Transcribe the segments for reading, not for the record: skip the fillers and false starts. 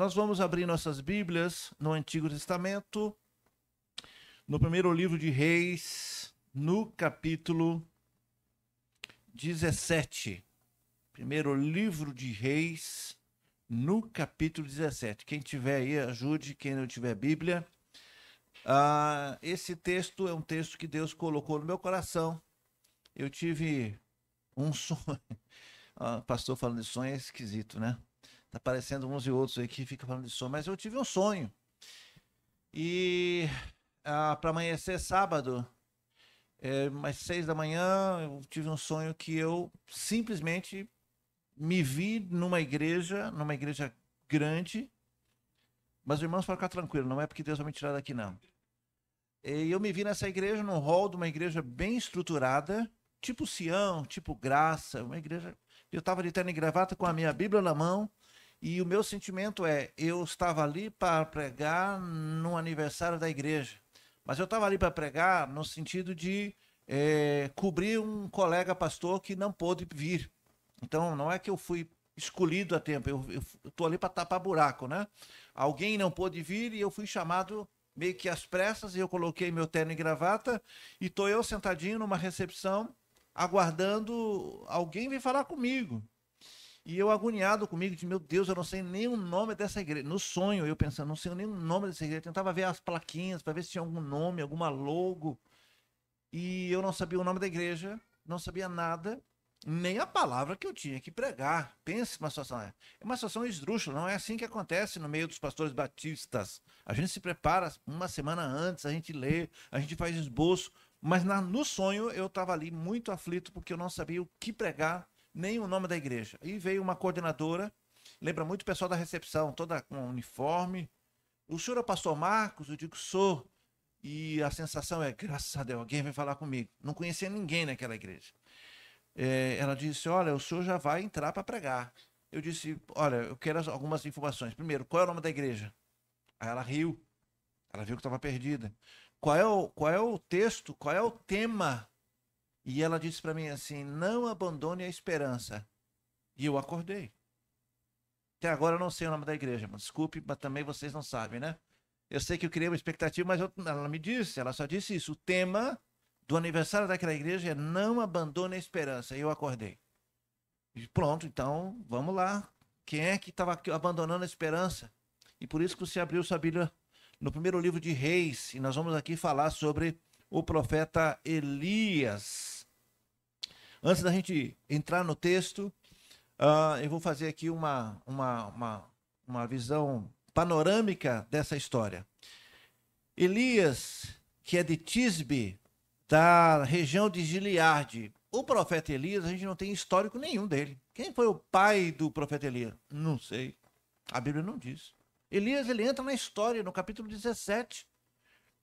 Nós vamos abrir nossas Bíblias no Antigo Testamento, no primeiro livro de Reis, no capítulo 17. Primeiro livro de Reis, no capítulo 17. Quem tiver aí, ajude. Quem não tiver Bíblia. Esse texto é um texto que Deus colocou no meu coração. Eu tive um sonho. Pastor falando de sonho é esquisito, né? Tá parecendo uns e outros aí que ficam falando de sonho, mas eu tive um sonho. E para amanhecer sábado, mais 6 da manhã, eu tive um sonho que eu simplesmente me vi numa igreja grande. Mas os irmãos, para ficar tranquilo, não é porque Deus vai me tirar daqui, não. E eu me vi nessa igreja, num hall de uma igreja bem estruturada, tipo Sião, tipo Graça, uma igreja. Eu estava de terno e gravata com a minha Bíblia na mão. E o meu sentimento eu estava ali para pregar no aniversário da igreja. Mas eu estava ali para pregar no sentido de cobrir um colega pastor que não pôde vir. Então, não é que eu fui escolhido a tempo, eu estou ali para tapar buraco, né? Alguém não pôde vir e eu fui chamado meio que às pressas e eu coloquei meu terno e gravata e estou eu sentadinho numa recepção, aguardando alguém vir falar comigo. E eu agoniado comigo, de meu Deus, eu não sei nem o nome dessa igreja. No sonho, eu pensando, não sei nem o nome dessa igreja. Eu tentava ver as plaquinhas para ver se tinha algum nome, alguma logo. E eu não sabia o nome da igreja, não sabia nada, nem a palavra que eu tinha que pregar. Pense uma situação. É uma situação esdrúxula, não é assim que acontece no meio dos pastores batistas. A gente se prepara uma semana antes, a gente lê, a gente faz esboço. Mas no sonho eu estava ali muito aflito porque eu não sabia o que pregar, nem o nome da igreja. E veio uma coordenadora, lembra muito o pessoal da recepção, toda com uniforme. O senhor é o pastor Marcos? Eu digo, sou. E a sensação é, graças a Deus, alguém vai falar comigo. Não conhecia ninguém naquela igreja. Ela disse, olha, o senhor já vai entrar para pregar. Eu disse, olha, eu quero algumas informações. Primeiro, qual é o nome da igreja? Aí ela riu. Ela viu que estava perdida. Qual é o texto? Qual é o tema? E ela disse para mim assim, não abandone a esperança. E eu acordei. Até agora eu não sei o nome da igreja, mas desculpe, mas também vocês não sabem, né? Eu sei que eu criei uma expectativa, mas ela me disse, ela só disse isso. O tema do aniversário daquela igreja é não abandone a esperança. E eu acordei. E pronto, então, vamos lá. Quem é que estava abandonando a esperança? E por isso que você abriu sua Bíblia no primeiro livro de Reis. E nós vamos aqui falar sobre o profeta Elias. Antes da gente entrar no texto, eu vou fazer aqui uma visão panorâmica dessa história. Elias, que é de Tisbe, da região de Gileade. O profeta Elias, a gente não tem histórico nenhum dele. Quem foi o pai do profeta Elias? Não sei. A Bíblia não diz. Elias, ele entra na história, no capítulo 17.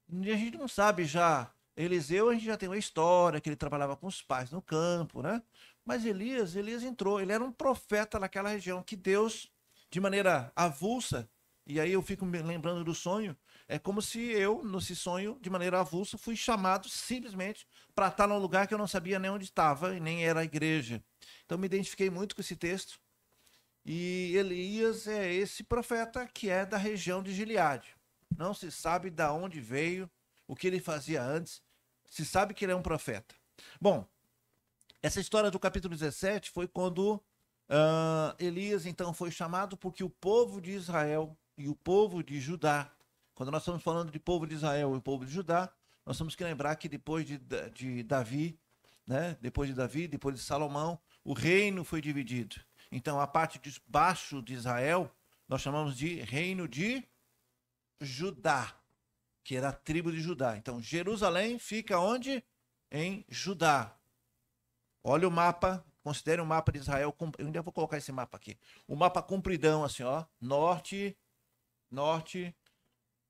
E a gente não sabe já. Eliseu, a gente já tem uma história, que ele trabalhava com os pais no campo, né? Mas Elias entrou. Ele era um profeta naquela região que Deus, de maneira avulsa, e aí eu fico me lembrando do sonho, é como se eu, nesse sonho, de maneira avulsa, fui chamado simplesmente para estar num lugar que eu não sabia nem onde estava e nem era a igreja. Então me identifiquei muito com esse texto. E Elias é esse profeta que é da região de Gileade. Não se sabe de onde veio, o que ele fazia antes. Se sabe que ele é um profeta. Bom, essa história do capítulo 17 foi quando Elias então foi chamado porque o povo de Israel e o povo de Judá, quando nós estamos falando de povo de Israel e o povo de Judá, nós temos que lembrar que depois de Davi, né, depois de Salomão, o reino foi dividido. Então a parte de baixo de Israel, nós chamamos de reino de Judá, que era a tribo de Judá. Então Jerusalém fica onde? Em Judá. Olha o mapa, considere o mapa de Israel, eu ainda vou colocar esse mapa aqui. O mapa compridão, assim, ó, norte,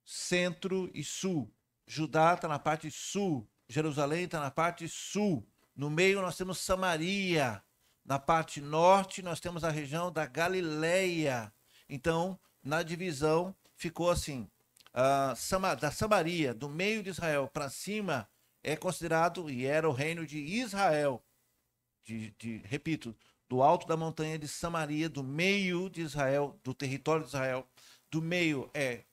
centro e sul. Judá está na parte sul, Jerusalém está na parte sul. No meio nós temos Samaria. Na parte norte nós temos a região da Galileia. Então, na divisão ficou assim, da Samaria, do meio de Israel para cima, é considerado e era o reino de Israel. Repito, do alto da montanha de Samaria, do meio de Israel, do território de Israel, do meio é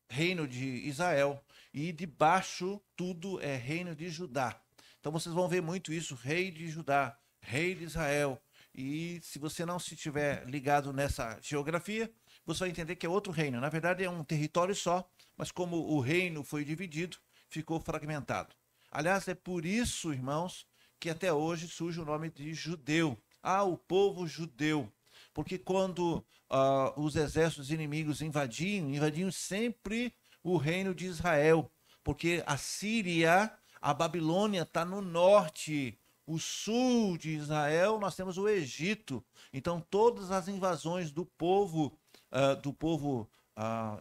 reino de Israel, e de baixo tudo é reino de Judá. Então vocês vão ver muito isso, rei de Judá, rei de Israel. E se você não se tiver ligado nessa geografia, você vai entender que é outro reino. Na verdade é um território só, mas como o reino foi dividido, ficou fragmentado. Aliás, é por isso, irmãos, que até hoje surge o nome de judeu. Ah, o povo judeu. Porque quando os exércitos inimigos invadiam sempre o reino de Israel. Porque a Síria, a Babilônia está no norte. O sul de Israel, nós temos o Egito. Então, todas as invasões do povo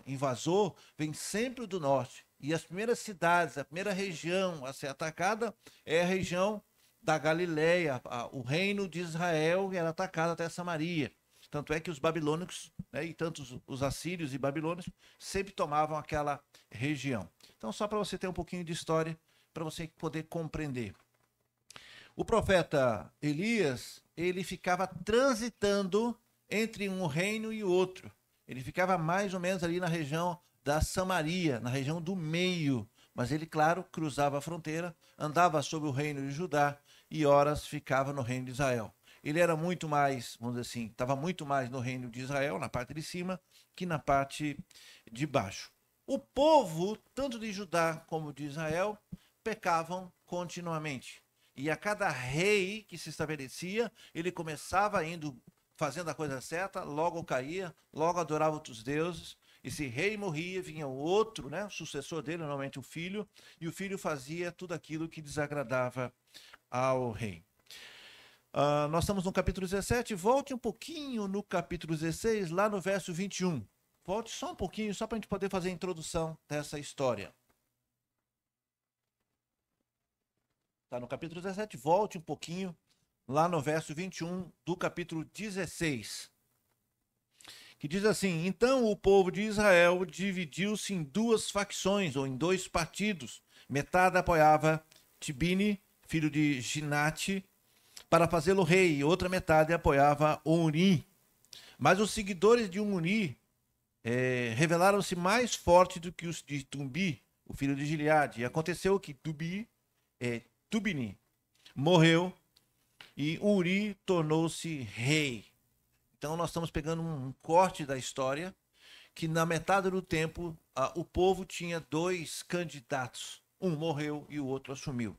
invasor vem sempre do norte. E as primeiras cidades, a primeira região a ser atacada é a região da Galileia. O reino de Israel era atacado até Samaria. Tanto é que os babilônicos, né, e tantos os assírios e babilônios, sempre tomavam aquela região. Então, só para você ter um pouquinho de história, para você poder compreender. O profeta Elias, ele ficava transitando entre um reino e outro. Ele ficava mais ou menos ali na região da Samaria, na região do meio. Mas ele, claro, cruzava a fronteira, andava sobre o reino de Judá e horas ficava no reino de Israel. Ele era muito mais, vamos dizer assim, estava muito mais no reino de Israel, na parte de cima, que na parte de baixo. O povo, tanto de Judá como de Israel, pecavam continuamente. E a cada rei que se estabelecia, ele começava indo, fazendo a coisa certa, logo caía, logo adorava outros deuses. Esse rei morria, vinha o outro, né, o sucessor dele, normalmente o filho, e o filho fazia tudo aquilo que desagradava ao rei. Nós estamos no capítulo 17, volte um pouquinho no capítulo 16, lá no verso 21. Volte só um pouquinho, só para a gente poder fazer a introdução dessa história. Está no capítulo 17, volte um pouquinho, lá no verso 21 do capítulo 16. Que diz assim: então o povo de Israel dividiu-se em duas facções, ou em dois partidos. Metade apoiava Tibni, filho de Ginate, para fazê-lo rei, e outra metade apoiava Omri. Mas os seguidores de Omri revelaram-se mais fortes do que os de Tumbi, o filho de Gileade. E aconteceu que Tubni morreu e Uri tornou-se rei. Então nós estamos pegando um corte da história que na metade do tempo o povo tinha dois candidatos. Um morreu e o outro assumiu.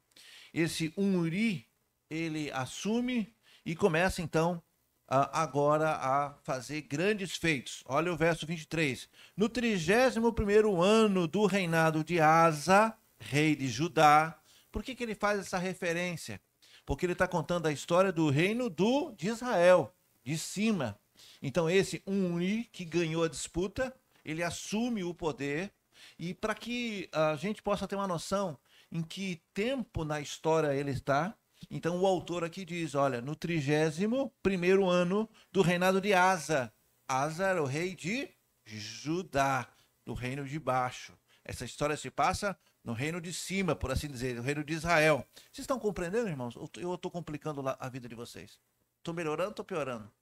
Esse Uri, ele assume e começa então agora a fazer grandes feitos. Olha o verso 23. No 31º ano do reinado de Asa, rei de Judá. Por que ele faz essa referência? Porque ele está contando a história do reino de Israel, de cima. Então esse Uri que ganhou a disputa, ele assume o poder. E para que a gente possa ter uma noção em que tempo na história ele está, então o autor aqui diz, olha, no 31º ano do reinado de Asa. Asa era o rei de Judá, do reino de baixo. Essa história se passa no reino de cima, por assim dizer, no reino de Israel. Vocês estão compreendendo, irmãos? Ou eu estou complicando a vida de vocês? Estou melhorando ou estou piorando?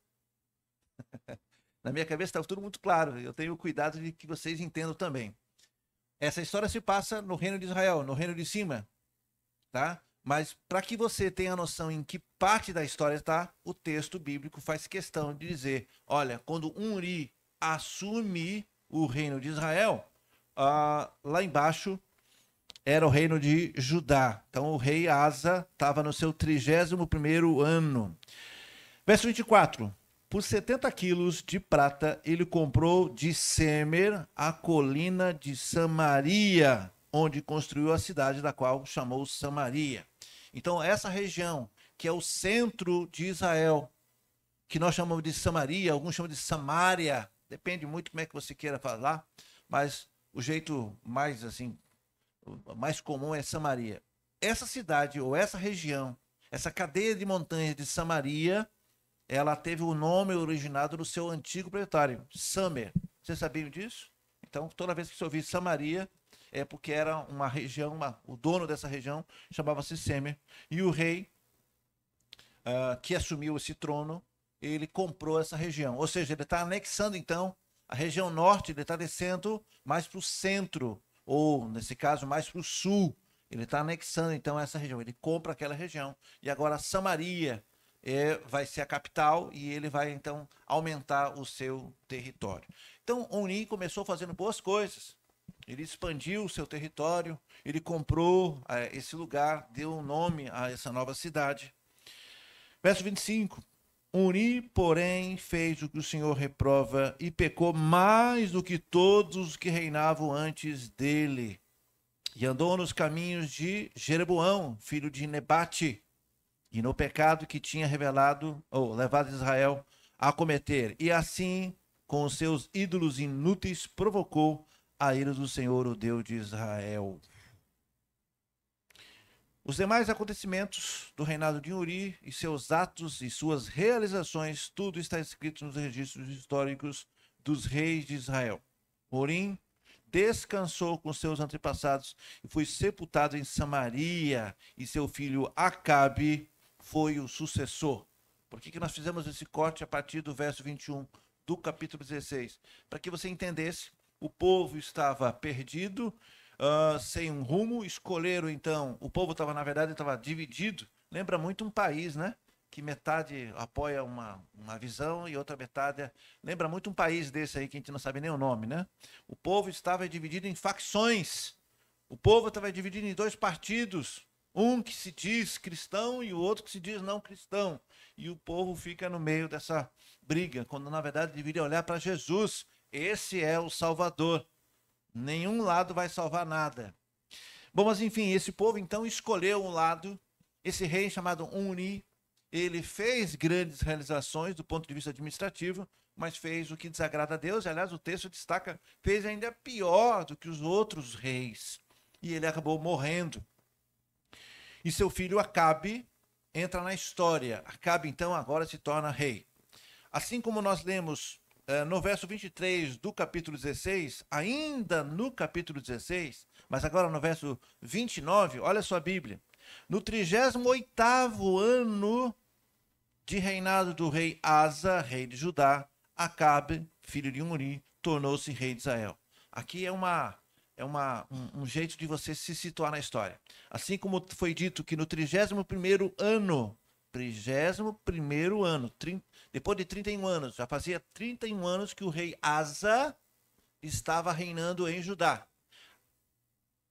Na minha cabeça está tudo muito claro. Eu tenho cuidado de que vocês entendam também. Essa história se passa no reino de Israel, no reino de cima, tá? Mas para que você tenha noção em que parte da história está, o texto bíblico faz questão de dizer, olha, quando Uri assume o reino de Israel, lá embaixo era o reino de Judá. Então o rei Asa estava no seu 31º ano. Verso 24. Por 70 quilos de prata, ele comprou de Semer a colina de Samaria, onde construiu a cidade da qual chamou Samaria. Então, essa região, que é o centro de Israel, que nós chamamos de Samaria, alguns chamam de Samária, depende muito como é que você queira falar, mas o jeito mais, assim, mais comum é Samaria. Essa cidade, ou essa região, essa cadeia de montanhas de Samaria, ela teve o nome originado do seu antigo proprietário, Samer. Vocês sabiam disso? Então, toda vez que você ouvir Samaria, é porque era uma região, o dono dessa região chamava-se Semer. E o rei que assumiu esse trono, ele comprou essa região. Ou seja, ele está anexando, então, A região norte, ele está descendo mais para o centro, ou, nesse caso, mais para o sul. Ele está anexando, então, essa região. Ele compra aquela região. E agora Samaria vai ser a capital e ele vai, então, aumentar o seu território. Então, Oni começou fazendo boas coisas. Ele expandiu o seu território, ele comprou esse lugar, deu um nome a essa nova cidade. Verso 25. Oni, porém, fez o que o Senhor reprova e pecou mais do que todos os que reinavam antes dele. E andou nos caminhos de Jeroboão, filho de Nebate, e no pecado que tinha revelado, ou levado Israel a cometer. E assim, com os seus ídolos inúteis, provocou a ira do Senhor, o Deus de Israel. Os demais acontecimentos do reinado de Uri e seus atos e suas realizações, tudo está escrito nos registros históricos dos reis de Israel. Urim descansou com seus antepassados e foi sepultado em Samaria, e seu filho Acabe foi o sucessor. Por que nós fizemos esse corte a partir do verso 21 do capítulo 16? Para que você entendesse, o povo estava perdido, sem um rumo, escolheram então, o povo estava, na verdade, estava dividido. Lembra muito um país, né? Que metade apoia uma visão e outra metade... Lembra muito um país desse aí que a gente não sabe nem o nome, né? O povo estava dividido em facções. O povo estava dividido em dois partidos. Um que se diz cristão e o outro que se diz não cristão. E o povo fica no meio dessa briga, quando na verdade deveria olhar para Jesus. Esse é o Salvador. Nenhum lado vai salvar nada. Bom, mas enfim, esse povo então escolheu um lado. Esse rei chamado Uni, ele fez grandes realizações do ponto de vista administrativo, mas fez o que desagrada a Deus. Aliás, o texto destaca, fez ainda pior do que os outros reis. E ele acabou morrendo. E seu filho Acabe entra na história. Acabe, então, agora se torna rei. Assim como nós lemos no verso 23 do capítulo 16, ainda no capítulo 16, mas agora no verso 29, olha sua Bíblia. No 38º ano de reinado do rei Asa, rei de Judá, Acabe, filho de Uri, tornou-se rei de Israel. Aqui é um jeito de você se situar na história. Assim como foi dito que no 31º ano, depois de 31 anos, já fazia 31 anos que o rei Asa estava reinando em Judá.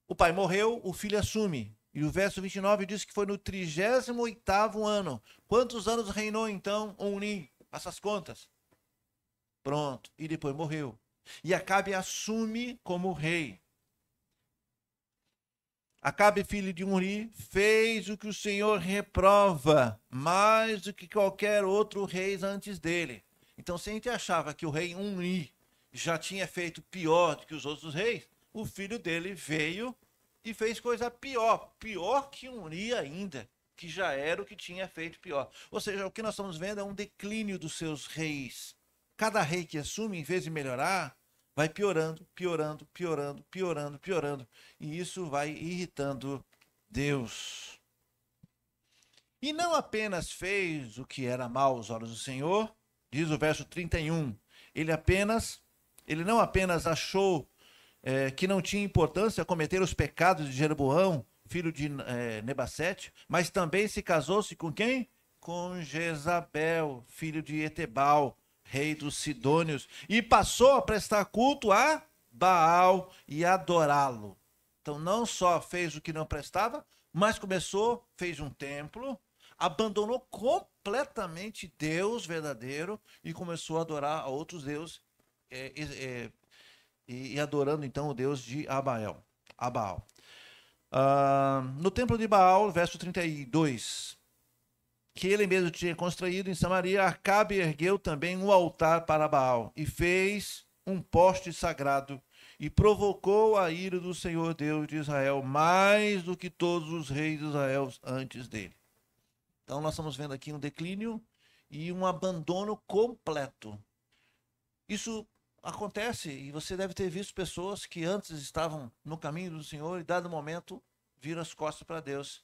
O pai morreu, o filho assume. E o verso 29 diz que foi no 38º ano. Quantos anos reinou então Oni? Faça as contas. Pronto. E depois morreu. E Acabe assume como rei. Acabe, filho de Uri, fez o que o Senhor reprova, mais do que qualquer outro rei antes dele. Então, se a gente achava que o rei Uri já tinha feito pior do que os outros reis, o filho dele veio e fez coisa pior que Uri ainda, que já era o que tinha feito pior. Ou seja, o que nós estamos vendo é um declínio dos seus reis. Cada rei que assume, em vez de melhorar, vai piorando. E isso vai irritando Deus. E não apenas fez o que era mal aos olhos do Senhor, diz o verso 31, ele não apenas achou que não tinha importância cometer os pecados de Jeroboão, filho de Nebacete, mas também se casou-se com quem? Com Jezabel, filho de Etebal, rei dos Sidônios, e passou a prestar culto a Baal e adorá-lo. Então não só fez o que não prestava, mas fez um templo, abandonou completamente Deus verdadeiro e começou a adorar a outros deuses, e adorando então o Deus de Baal. No templo de Baal, verso 32, que ele mesmo tinha construído em Samaria, Acabe ergueu também um altar para Baal e fez um poste sagrado e provocou a ira do Senhor Deus de Israel mais do que todos os reis de Israel antes dele. Então nós estamos vendo aqui um declínio e um abandono completo. Isso acontece e você deve ter visto pessoas que antes estavam no caminho do Senhor e dado momento viram as costas para Deus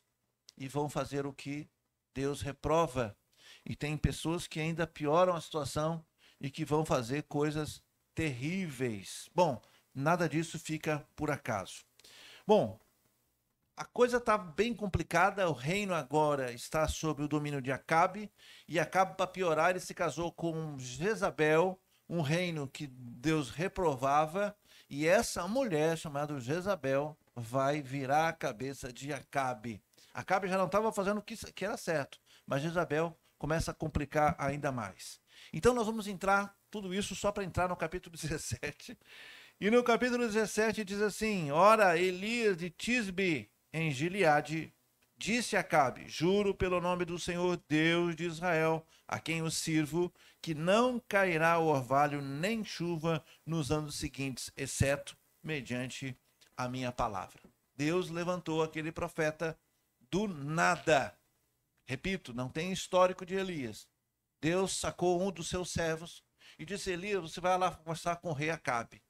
e vão fazer o que Deus reprova. E tem pessoas que ainda pioram a situação e que vão fazer coisas terríveis. Bom, nada disso fica por acaso. Bom, a coisa está bem complicada, o reino agora está sob o domínio de Acabe, e Acabe, para piorar, ele se casou com Jezabel, um reino que Deus reprovava, e essa mulher chamada Jezabel vai virar a cabeça de Acabe. Acabe já não estava fazendo o que era certo, mas Jezabel começa a complicar ainda mais. Então nós vamos entrar, tudo isso só para entrar no capítulo 17. E no capítulo 17 diz assim: Ora, Elias de Tisbe, em Gileade, disse a Acabe: Juro pelo nome do Senhor Deus de Israel, a quem eu sirvo, que não cairá orvalho nem chuva nos anos seguintes, exceto mediante a minha palavra. Deus levantou aquele profeta do nada. Repito, não tem histórico de Elias. Deus sacou um dos seus servos e disse: Elias, você vai lá conversar com o rei Acabe.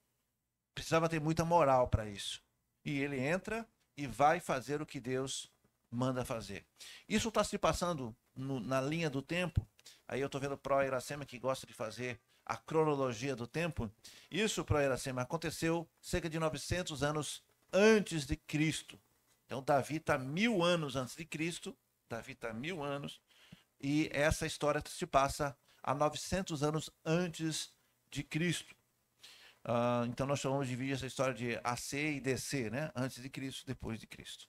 Precisava ter muita moral para isso. E ele entra e vai fazer o que Deus manda fazer. Isso está se passando na linha do tempo. Aí eu estou vendo o Pro Iracema, que gosta de fazer a cronologia do tempo. Isso, Pro Iracema, aconteceu cerca de 900 anos antes de Cristo. Então, Davi está 1000 anos antes de Cristo. Davi está 1000 anos. E essa história se passa a 900 anos antes de Cristo. Então, nós chamamos de dividir essa história de AC e DC, né? Antes de Cristo, depois de Cristo.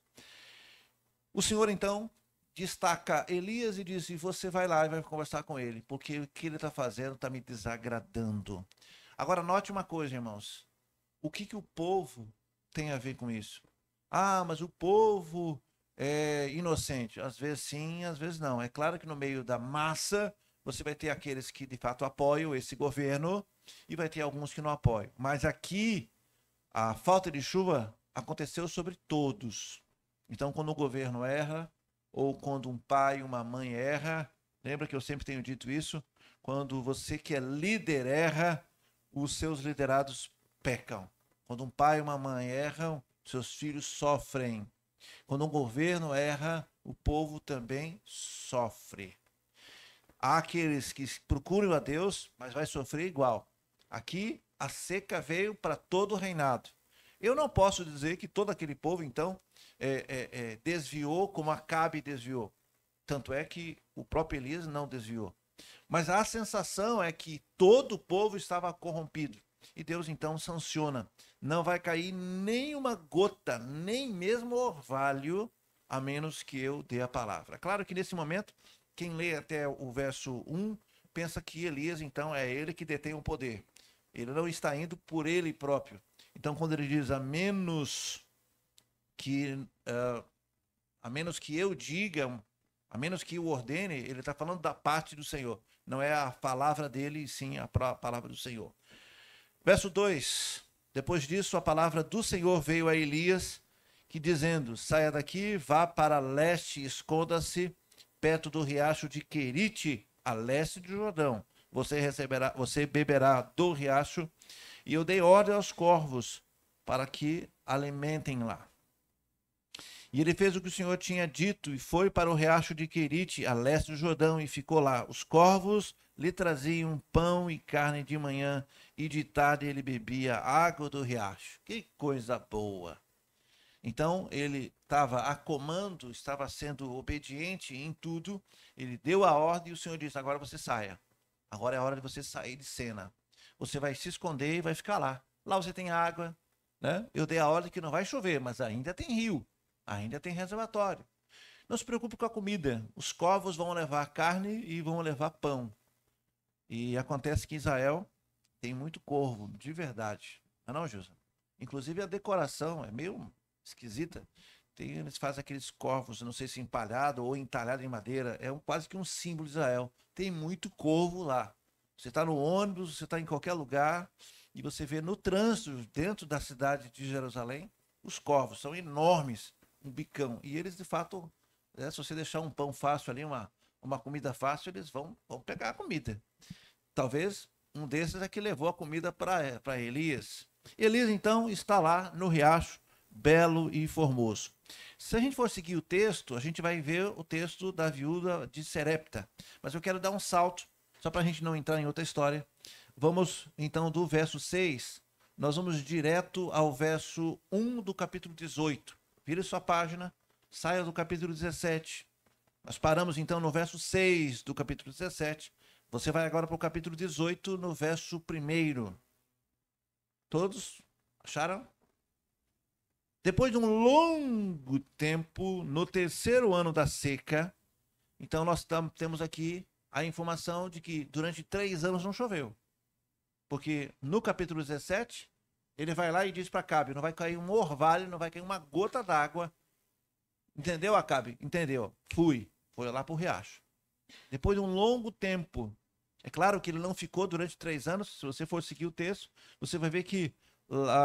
O Senhor, então, destaca Elias e diz: você vai lá e vai conversar com ele, porque o que ele está fazendo está me desagradando. Agora, note uma coisa, irmãos. O que o povo tem a ver com isso? Ah, mas o povo é inocente. Às vezes sim, às vezes não. É claro que no meio da massa, você vai ter aqueles que de fato apoiam esse governo e vai ter alguns que não apoiam. Mas aqui, a falta de chuva aconteceu sobre todos. Então, quando o governo erra, ou quando um pai e uma mãe erra, lembra que eu sempre tenho dito isso? Quando você que é líder erra, os seus liderados pecam. Quando um pai e uma mãe erram, seus filhos sofrem. Quando um governo erra, o povo também sofre. Há aqueles que procuram a Deus, mas vai sofrer igual. Aqui, a seca veio para todo o reinado. Eu não posso dizer que todo aquele povo, então, desviou como Acabe desviou. Tanto é que o próprio Elias não desviou. Mas a sensação é que todo o povo estava corrompido. E Deus, então, sanciona. Não vai cair nenhuma gota, nem mesmo orvalho, a menos que eu dê a palavra. Claro que nesse momento, quem lê até o verso 1, pensa que Elias, então, é ele que detém o poder. Ele não está indo por ele próprio. Então, quando ele diz, a menos que eu diga, a menos que eu ordene, ele está falando da parte do Senhor. Não é a palavra dele, sim a palavra do Senhor. Verso 2. Depois disso, a palavra do Senhor veio a Elias, que dizendo, saia daqui, vá para leste, esconda-se perto do riacho de Querite, a leste do Jordão. Você beberá do riacho, e eu dei ordem aos corvos para que alimentem lá. E ele fez o que o Senhor tinha dito e foi para o riacho de Querite, a leste do Jordão, e ficou lá. Os corvos lhe traziam pão e carne de manhã, e de tarde ele bebia água do riacho. Que coisa boa! Então ele estava a comando, estava sendo obediente em tudo. Ele deu a ordem e o Senhor disse, agora você saia. Agora é a hora de você sair de cena. Você vai se esconder e vai ficar lá. Lá você tem água, né? Eu dei a ordem que não vai chover, mas ainda tem rio. Ainda tem reservatório. Não se preocupe com a comida. Os corvos vão levar carne e vão levar pão. E acontece que Israel tem muito corvo, de verdade. Não, José? Inclusive a decoração é meio esquisita. Eles fazem aqueles corvos, não sei se empalhado ou entalhado em madeira. É quase que um símbolo de Israel. Tem muito corvo lá. Você está no ônibus, você está em qualquer lugar e você vê no trânsito, dentro da cidade de Jerusalém, os corvos são enormes. Um bicão. E eles, de fato, se você deixar um pão fácil ali, uma comida fácil, eles vão pegar a comida. Talvez um desses é que levou a comida para Elias. Elias, então, está lá no riacho, belo e formoso. Se a gente for seguir o texto, a gente vai ver o texto da viúva de Serepta. Mas eu quero dar um salto, só para a gente não entrar em outra história. vamos então do verso 6, nós vamos direto ao verso 1 do capítulo 18. Vire sua página, saia do capítulo 17. Nós paramos então no verso 6 do capítulo 17. Você vai agora para o capítulo 18, no verso 1. Todos acharam? Depois de um longo tempo, no terceiro ano da seca, então nós temos aqui a informação de que durante 3 anos não choveu. Porque no capítulo 17, ele vai lá e diz para Acabe, não vai cair um orvalho, não vai cair uma gota d'água. Entendeu, Acabe? Entendeu. Foi lá para o riacho. Depois de um longo tempo, é claro que ele não ficou durante 3 anos, se você for seguir o texto, você vai ver que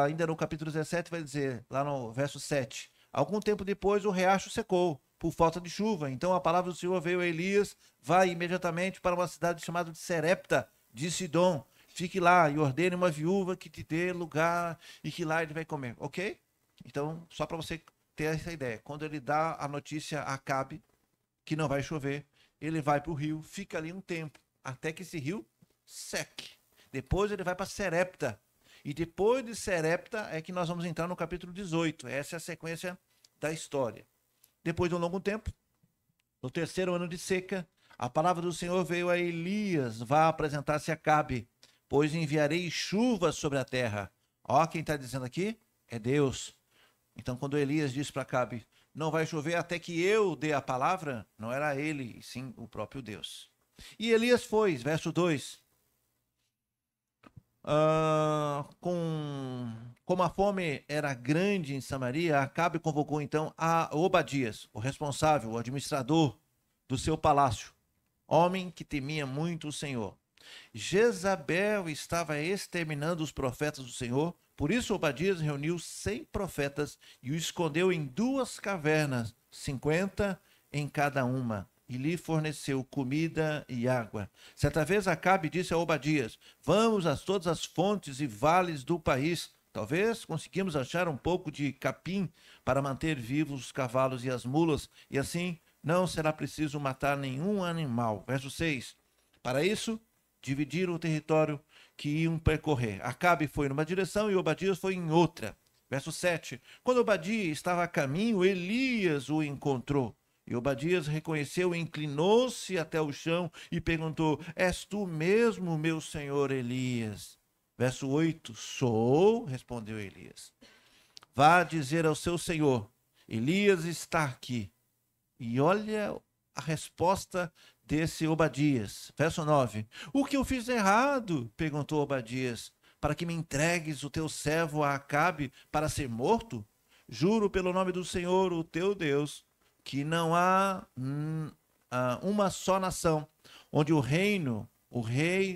ainda no capítulo 17 vai dizer, lá no verso 7, algum tempo depois o riacho secou, por falta de chuva. Então a palavra do Senhor veio a Elias, vai imediatamente para uma cidade chamada de Serepta, de Sidom. Fique lá e ordene uma viúva que te dê lugar e que lá ele vai comer, ok? Então, só para você ter essa ideia, quando ele dá a notícia a Acabe que não vai chover, ele vai para o rio, fica ali um tempo, até que esse rio seque. Depois ele vai para Serepta. E depois de Serepta é que nós vamos entrar no capítulo 18. Essa é a sequência da história. Depois de um longo tempo, no terceiro ano de seca, a palavra do Senhor veio a Elias, vá apresentar-se a Acabe, pois enviarei chuva sobre a terra. Ó, quem está dizendo aqui é Deus. Então, quando Elias disse para Acabe, não vai chover até que eu dê a palavra, não era ele, sim o próprio Deus. E Elias foi, verso 2. Como a fome era grande em Samaria, Acabe convocou então a Obadias, o responsável, o administrador do seu palácio, homem que temia muito o Senhor. Jezabel estava exterminando os profetas do Senhor, por isso Obadias reuniu 100 profetas e os escondeu em 2 cavernas, 50 em cada uma, e lhe forneceu comida e água. Certa vez Acabe disse a Obadias, vamos a todas as fontes e vales do país, talvez conseguimos achar um pouco de capim para manter vivos os cavalos e as mulas, e assim não será preciso matar nenhum animal. Verso 6, para isso dividiram o território que iam percorrer. Acabe foi numa direção e Obadias foi em outra. Verso 7, quando Obadias estava a caminho, Elias o encontrou. E Obadias reconheceu, inclinou-se até o chão e perguntou, és tu mesmo, meu senhor Elias? Verso 8, sou, respondeu Elias. Vá dizer ao seu senhor, Elias está aqui. E olha a resposta desse Obadias. Verso 9, o que eu fiz errado? Perguntou Obadias, para que me entregues o teu servo a Acabe para ser morto? Juro pelo nome do Senhor, o teu Deus, que não há uma só nação, onde o rei,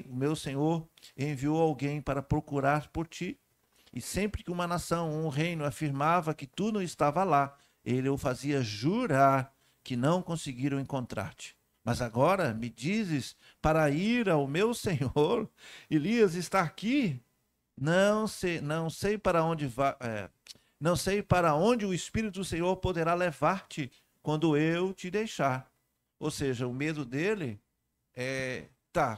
o meu senhor, enviou alguém para procurar por ti. E sempre que uma nação, um reino, afirmava que tu não estava lá, ele o fazia jurar que não conseguiram encontrar-te. Mas agora me dizes para ir ao meu senhor, Elias está aqui? Não sei para onde vai, não sei para onde o Espírito do Senhor poderá levar-te quando eu te deixar. Ou seja, o medo dele é,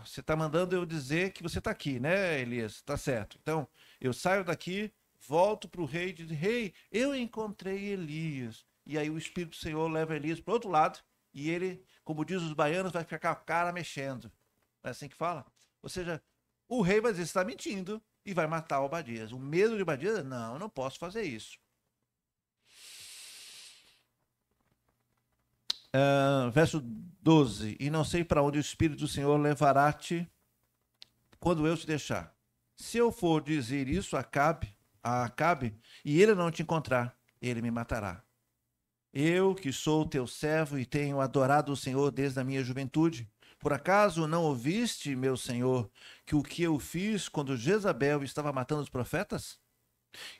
você está mandando eu dizer que você está aqui, né, Elias? Tá certo. Então, eu saio daqui, volto para o rei e digo, rei, eu encontrei Elias. E aí o Espírito do Senhor leva Elias para o outro lado e ele, como diz os baianos, vai ficar com a cara mexendo. É assim que fala? Ou seja, o rei vai dizer, você está mentindo e vai matar Obadias. O medo de Obadias, não, eu não posso fazer isso. Verso 12, e não sei para onde o Espírito do Senhor levará-te quando eu te deixar. Se eu for dizer isso a Acabe, e ele não te encontrar, ele me matará. Eu, que sou teu servo e tenho adorado o Senhor desde a minha juventude, por acaso não ouviste, meu Senhor, que o que eu fiz quando Jezabel estava matando os profetas?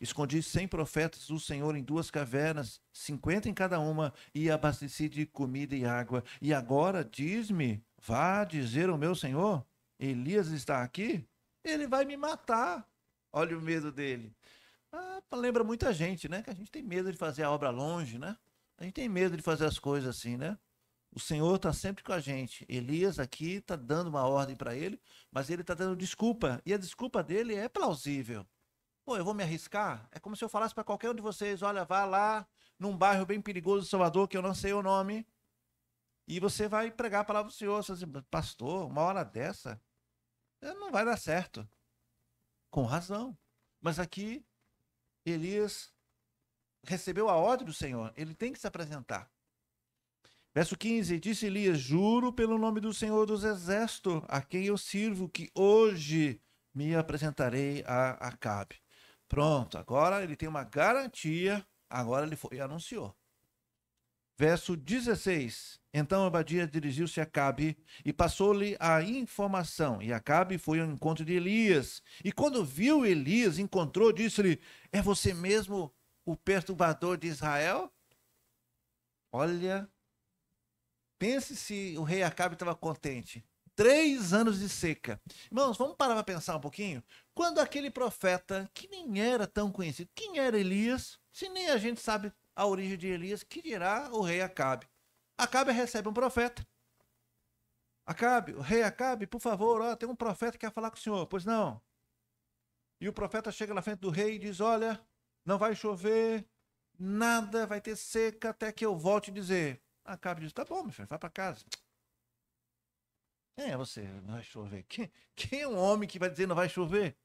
Escondi 100 profetas do Senhor em 2 cavernas, 50 em cada uma, e abasteci de comida e água. E agora diz-me, vá dizer ao meu Senhor, Elias está aqui? Ele vai me matar. Olha o medo dele. Lembra muita gente, né? Que a gente tem medo de fazer a obra longe, né? A gente tem medo de fazer as coisas assim, né? O Senhor está sempre com a gente. Elias aqui está dando uma ordem para ele, mas ele está dando desculpa. E a desculpa dele é plausível. Pô, eu vou me arriscar? É como se eu falasse para qualquer um de vocês: olha, vá lá num bairro bem perigoso de Salvador, que eu não sei o nome, e você vai pregar a palavra do Senhor. Você diz, pastor, uma hora dessa, não vai dar certo. Com razão. Mas aqui, Elias recebeu a ordem do Senhor. Ele tem que se apresentar. Verso 15, disse Elias: juro pelo nome do Senhor dos Exércitos, a quem eu sirvo, que hoje me apresentarei a Acabe. Pronto, agora ele tem uma garantia, agora ele foi e anunciou. Verso 16, então Obadias dirigiu-se a Acabe e passou-lhe a informação, e Acabe foi ao encontro de Elias. E quando viu Elias, encontrou, disse-lhe: é você mesmo o perturbador de Israel? Olha, pense se o rei Acabe estava contente. 3 anos de seca. Irmãos, vamos parar para pensar um pouquinho? Quando aquele profeta, que nem era tão conhecido, quem era Elias? Se nem a gente sabe a origem de Elias, que dirá o rei Acabe? Acabe recebe um profeta. Acabe, o rei Acabe, por favor, ó, tem um profeta que quer falar com o senhor. Pois não. E o profeta chega na frente do rei e diz: olha, não vai chover, nada, vai ter seca até que eu volte dizer. Acabe diz: tá bom, meu filho, vai para casa. Quem é você? Não vai chover. Quem é um homem que vai dizer não vai chover?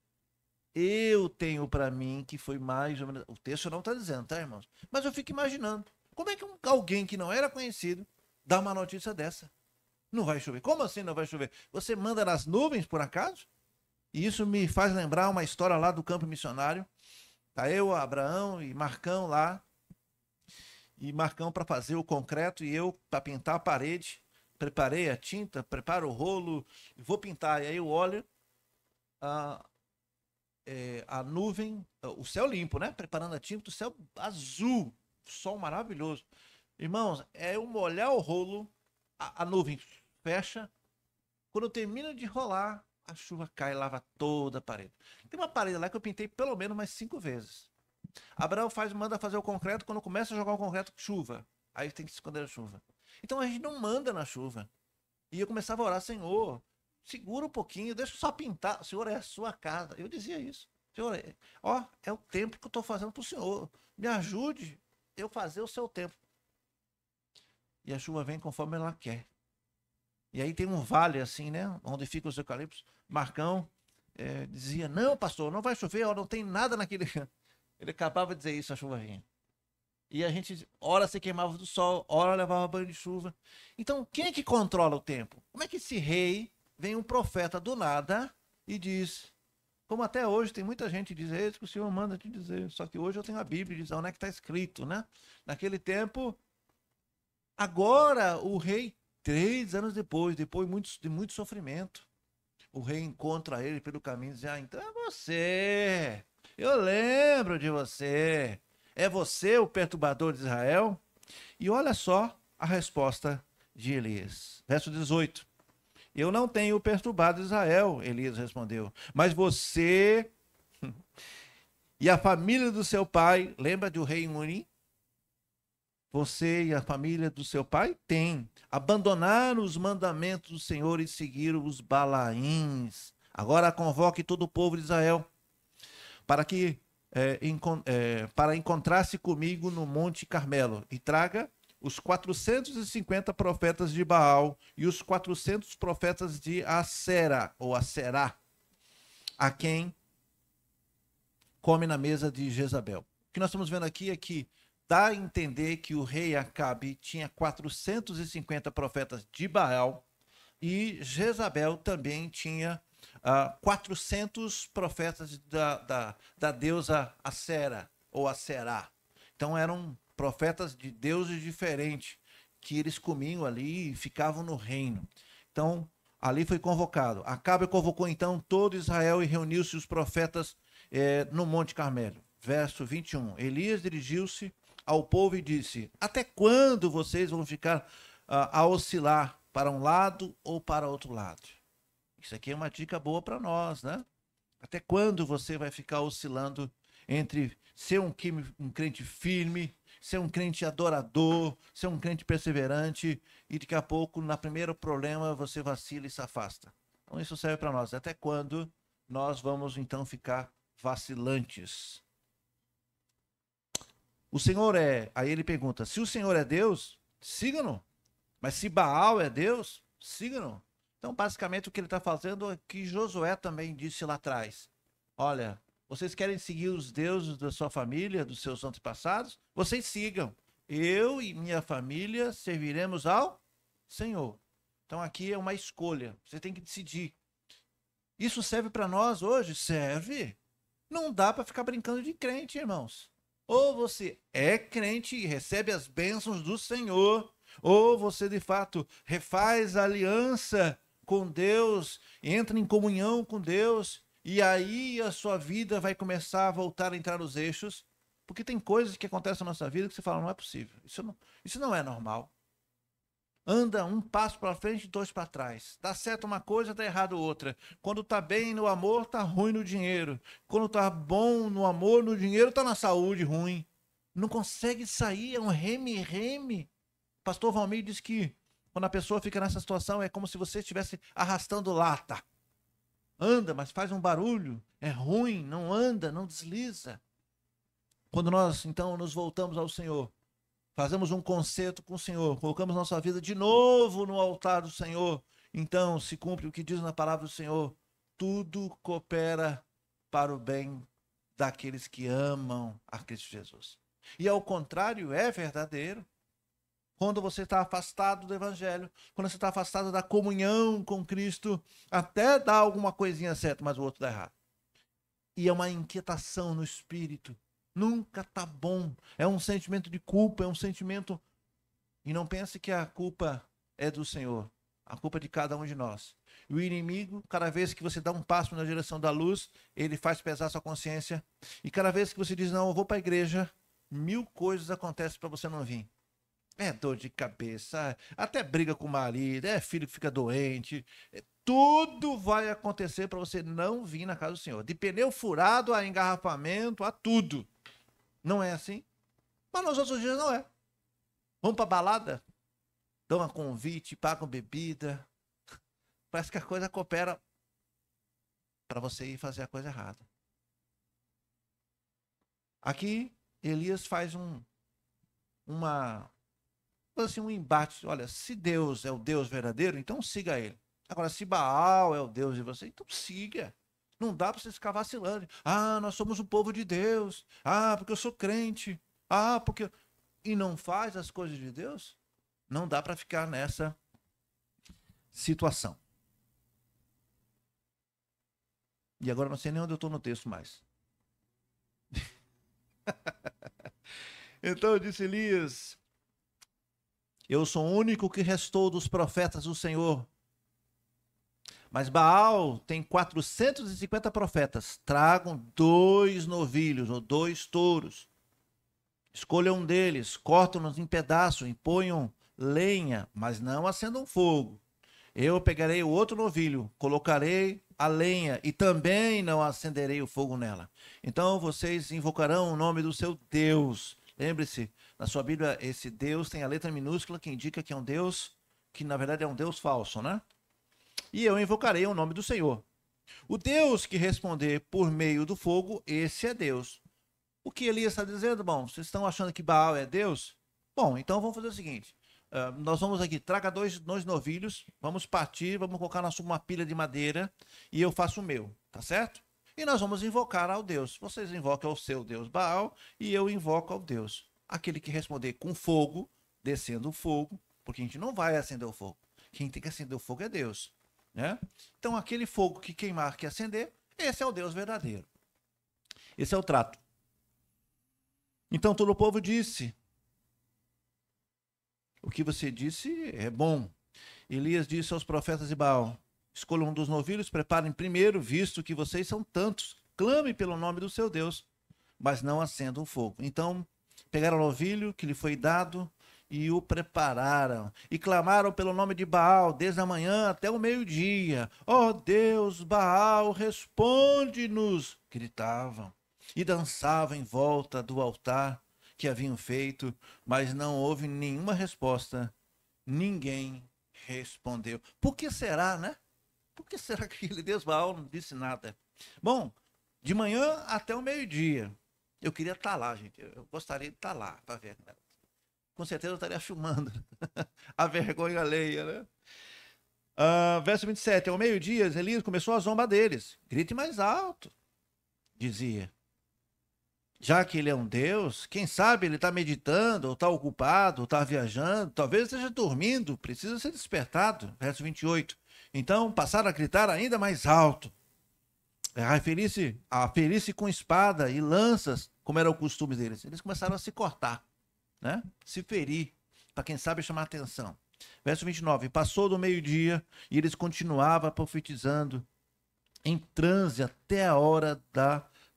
Eu tenho para mim que foi mais ou menos. O texto não está dizendo, tá, irmãos? Mas eu fico imaginando. Como é que alguém que não era conhecido dá uma notícia dessa? Não vai chover. Como assim não vai chover? Você manda nas nuvens, por acaso? E isso me faz lembrar uma história lá do campo missionário. Tá eu, Abraão e Marcão lá. E Marcão para fazer o concreto e eu para pintar a parede. Preparei a tinta, preparo o rolo, vou pintar. E aí eu olho a nuvem, o céu limpo, né? Preparando a tinta, o céu azul, sol maravilhoso. Irmãos, é eu molhar o rolo, a nuvem fecha. Quando eu termino de rolar, a chuva cai e lava toda a parede. Tem uma parede lá que eu pintei pelo menos mais 5 vezes. Abraão manda fazer o concreto, quando começa a jogar o concreto, chuva. Aí tem que se esconder a chuva. Então a gente não manda na chuva. E eu começava a orar: Senhor, segura um pouquinho, deixa eu só pintar. Senhor, é a sua casa. Eu dizia isso. Senhor, é o tempo que eu estou fazendo para o Senhor. Me ajude eu fazer o seu tempo. E a chuva vem conforme ela quer. E aí tem um vale assim, né? Onde ficam os eucaliptos. Marcão dizia: não, pastor, não vai chover, ó, não tem nada naquele. Ele acabava de dizer isso, a chuva vinha. E a gente, ora se queimava do sol, ora levava banho de chuva. Então, quem é que controla o tempo? Como é que esse rei, vem um profeta do nada e diz, como até hoje tem muita gente que diz: é isso que o Senhor manda te dizer. Só que hoje eu tenho a Bíblia e diz onde é que está escrito, né? Naquele tempo, agora o rei, 3 anos depois de muito sofrimento, o rei encontra ele pelo caminho e diz: ah, então é você. Eu lembro de você. É você o perturbador de Israel? E olha só a resposta de Elias. Verso 18. Eu não tenho perturbado Israel, Elias respondeu. Mas você e a família do seu pai, lembra do rei Urim? Você e a família do seu pai abandonaram os mandamentos do Senhor e seguiram os Balaíns. Agora convoque todo o povo de Israel para que para encontrar-se comigo no Monte Carmelo e traga os 450 profetas de Baal e os 400 profetas de Acera, ou Acerá, a quem come na mesa de Jezabel. O que nós estamos vendo aqui é que dá a entender que o rei Acabe tinha 450 profetas de Baal e Jezabel também tinha 400 profetas da deusa Acera ou Acerá. Então eram profetas de deuses diferentes que eles comiam ali e ficavam no reino. Então ali foi convocado. Acabe convocou então todo Israel e reuniu-se os profetas no Monte Carmelo. Verso 21. Elias dirigiu-se ao povo e disse: até quando vocês vão ficar a oscilar para um lado ou para outro lado? Isso aqui é uma dica boa para nós, né? Até quando você vai ficar oscilando entre ser um crente firme, ser um crente adorador, ser um crente perseverante, e daqui a pouco, no primeiro problema, você vacila e se afasta. Então isso serve para nós. Até quando nós vamos então ficar vacilantes? O Senhor é... Aí ele pergunta, se o Senhor é Deus, siga-no. Mas se Baal é Deus, siga-no. Então, basicamente, o que ele está fazendo é que Josué também disse lá atrás. Olha, vocês querem seguir os deuses da sua família, dos seus antepassados? Vocês sigam. Eu e minha família serviremos ao Senhor. Então, aqui é uma escolha. Você tem que decidir. Isso serve para nós hoje? Serve. Não dá para ficar brincando de crente, irmãos. Ou você é crente e recebe as bênçãos do Senhor, ou você de fato refaz a aliança com Deus, entra em comunhão com Deus, e aí a sua vida vai começar a voltar a entrar nos eixos, porque tem coisas que acontecem na nossa vida que você fala, não é possível, isso não é normal. Anda um passo para frente e dois para trás. Dá certo uma coisa, dá errado outra. Quando tá bem no amor, tá ruim no dinheiro. Quando tá bom no amor, no dinheiro, tá na saúde ruim. Não consegue sair, é um reme-reme. Pastor Valmir diz que quando a pessoa fica nessa situação é como se você estivesse arrastando lata. Anda, mas faz um barulho, é ruim, não anda, não desliza. Quando nós então nos voltamos ao Senhor, fazemos um concerto com o Senhor, colocamos nossa vida de novo no altar do Senhor, então se cumpre o que diz na palavra do Senhor, tudo coopera para o bem daqueles que amam a Cristo Jesus. E ao contrário, é verdadeiro. Quando você está afastado do Evangelho, quando você está afastado da comunhão com Cristo, até dá alguma coisinha certa, mas o outro dá errado. E é uma inquietação no espírito. Nunca tá bom. É um sentimento de culpa, é um sentimento... E não pense que a culpa é do Senhor. A culpa é de cada um de nós. E o inimigo, cada vez que você dá um passo na direção da luz, ele faz pesar sua consciência. E cada vez que você diz, não, eu vou para a igreja, 1000 coisas acontecem para você não vir. É dor de cabeça, até briga com o marido, é filho que fica doente. Tudo vai acontecer para você não vir na casa do Senhor. De pneu furado a engarrafamento, a tudo. Não é assim? Mas nos outros dias não é. Vamos para balada? Dão um convite, pagam bebida. Parece que a coisa coopera para você ir fazer a coisa errada. Aqui, Elias faz um embate. Olha, se Deus é o Deus verdadeiro, então siga ele. Agora, se Baal é o Deus de você, então siga. Não dá para você ficar vacilando. Ah, nós somos o povo de Deus. Ah, porque eu sou crente. Ah, porque... E não faz as coisas de Deus? Não dá para ficar nessa situação. E agora não sei nem onde eu estou no texto mais. Então disse Elias, eu sou o único que restou dos profetas do Senhor. Mas Baal tem 450 profetas. Tragam 2 novilhos ou 2 touros. Escolham um deles, cortam-nos em pedaços e ponham lenha, mas não acendam fogo. Eu pegarei o outro novilho, colocarei a lenha e também não acenderei o fogo nela. Então vocês invocarão o nome do seu Deus. Lembre-se, na sua Bíblia, esse Deus tem a letra minúscula que indica que é um Deus, que na verdade é um Deus falso, né? E eu invocarei o nome do Senhor. O Deus que responder por meio do fogo, esse é Deus. O que Elias está dizendo? Bom, vocês estão achando que Baal é Deus? Bom, então vamos fazer o seguinte. Nós vamos aqui, traga 2 novilhos, vamos partir, vamos colocar uma pilha de madeira e eu faço o meu, tá certo? E nós vamos invocar ao Deus. Vocês invocam o seu Deus Baal e eu invoco ao Deus. Aquele que responder com fogo, descendo o fogo, porque a gente não vai acender o fogo. Quem tem que acender o fogo é Deus, né? Então aquele fogo que queimar, que acender, esse é o Deus verdadeiro. Esse é o trato. Então todo o povo disse, o que você disse é bom. Elias disse aos profetas de Baal, escolham um dos novilhos, preparem primeiro, visto que vocês são tantos, clame pelo nome do seu Deus, mas não acendam o fogo. Então pegaram o novilho que lhe foi dado e o prepararam, e clamaram pelo nome de Baal, desde a manhã até o meio-dia. Ó Deus, Baal, responde-nos, gritavam. E dançavam em volta do altar, que haviam feito, mas não houve nenhuma resposta. Ninguém respondeu. Por que será, né? Por que será que aquele Deus Baal não disse nada? Bom, de manhã até o meio-dia. Eu queria estar lá, gente. Eu gostaria de estar lá para ver. Com certeza eu estaria filmando. A vergonha alheia, né? Verso 27. Ao meio-dia, Elias começou a zombar deles. Grite mais alto, dizia. Já que ele é um Deus, quem sabe ele está meditando, ou está ocupado, ou está viajando, talvez esteja dormindo, precisa ser despertado. Verso 28. Então passaram a gritar ainda mais alto. A ferir-se com espada e lanças, como era o costume deles. Eles começaram a se cortar, né? Se ferir, para quem sabe chamar atenção. Verso 29. Passou do meio-dia e eles continuavam profetizando em transe até a hora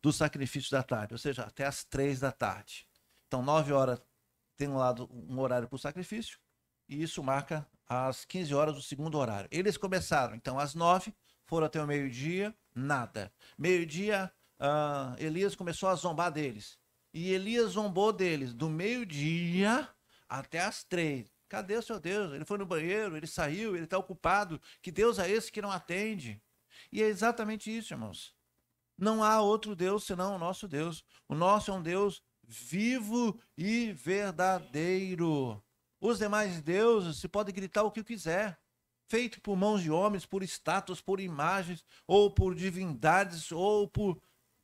do sacrifício da tarde, ou seja, até as 3 da tarde. Então, 9 horas tem um horário para o sacrifício, e isso marca as 15 horas do segundo horário. Eles começaram, então, às 9, foram até o meio-dia, nada. Meio-dia, Elias começou a zombar deles. E Elias zombou deles do meio-dia até as 3. Cadê o seu Deus? Ele foi no banheiro, ele saiu, ele está ocupado. Que Deus é esse que não atende? E é exatamente isso, irmãos. Não há outro Deus senão o nosso Deus. O nosso é um Deus vivo e verdadeiro. Os demais deuses se pode gritar o que quiser, feito por mãos de homens, por estátuas, por imagens, ou por divindades, ou por...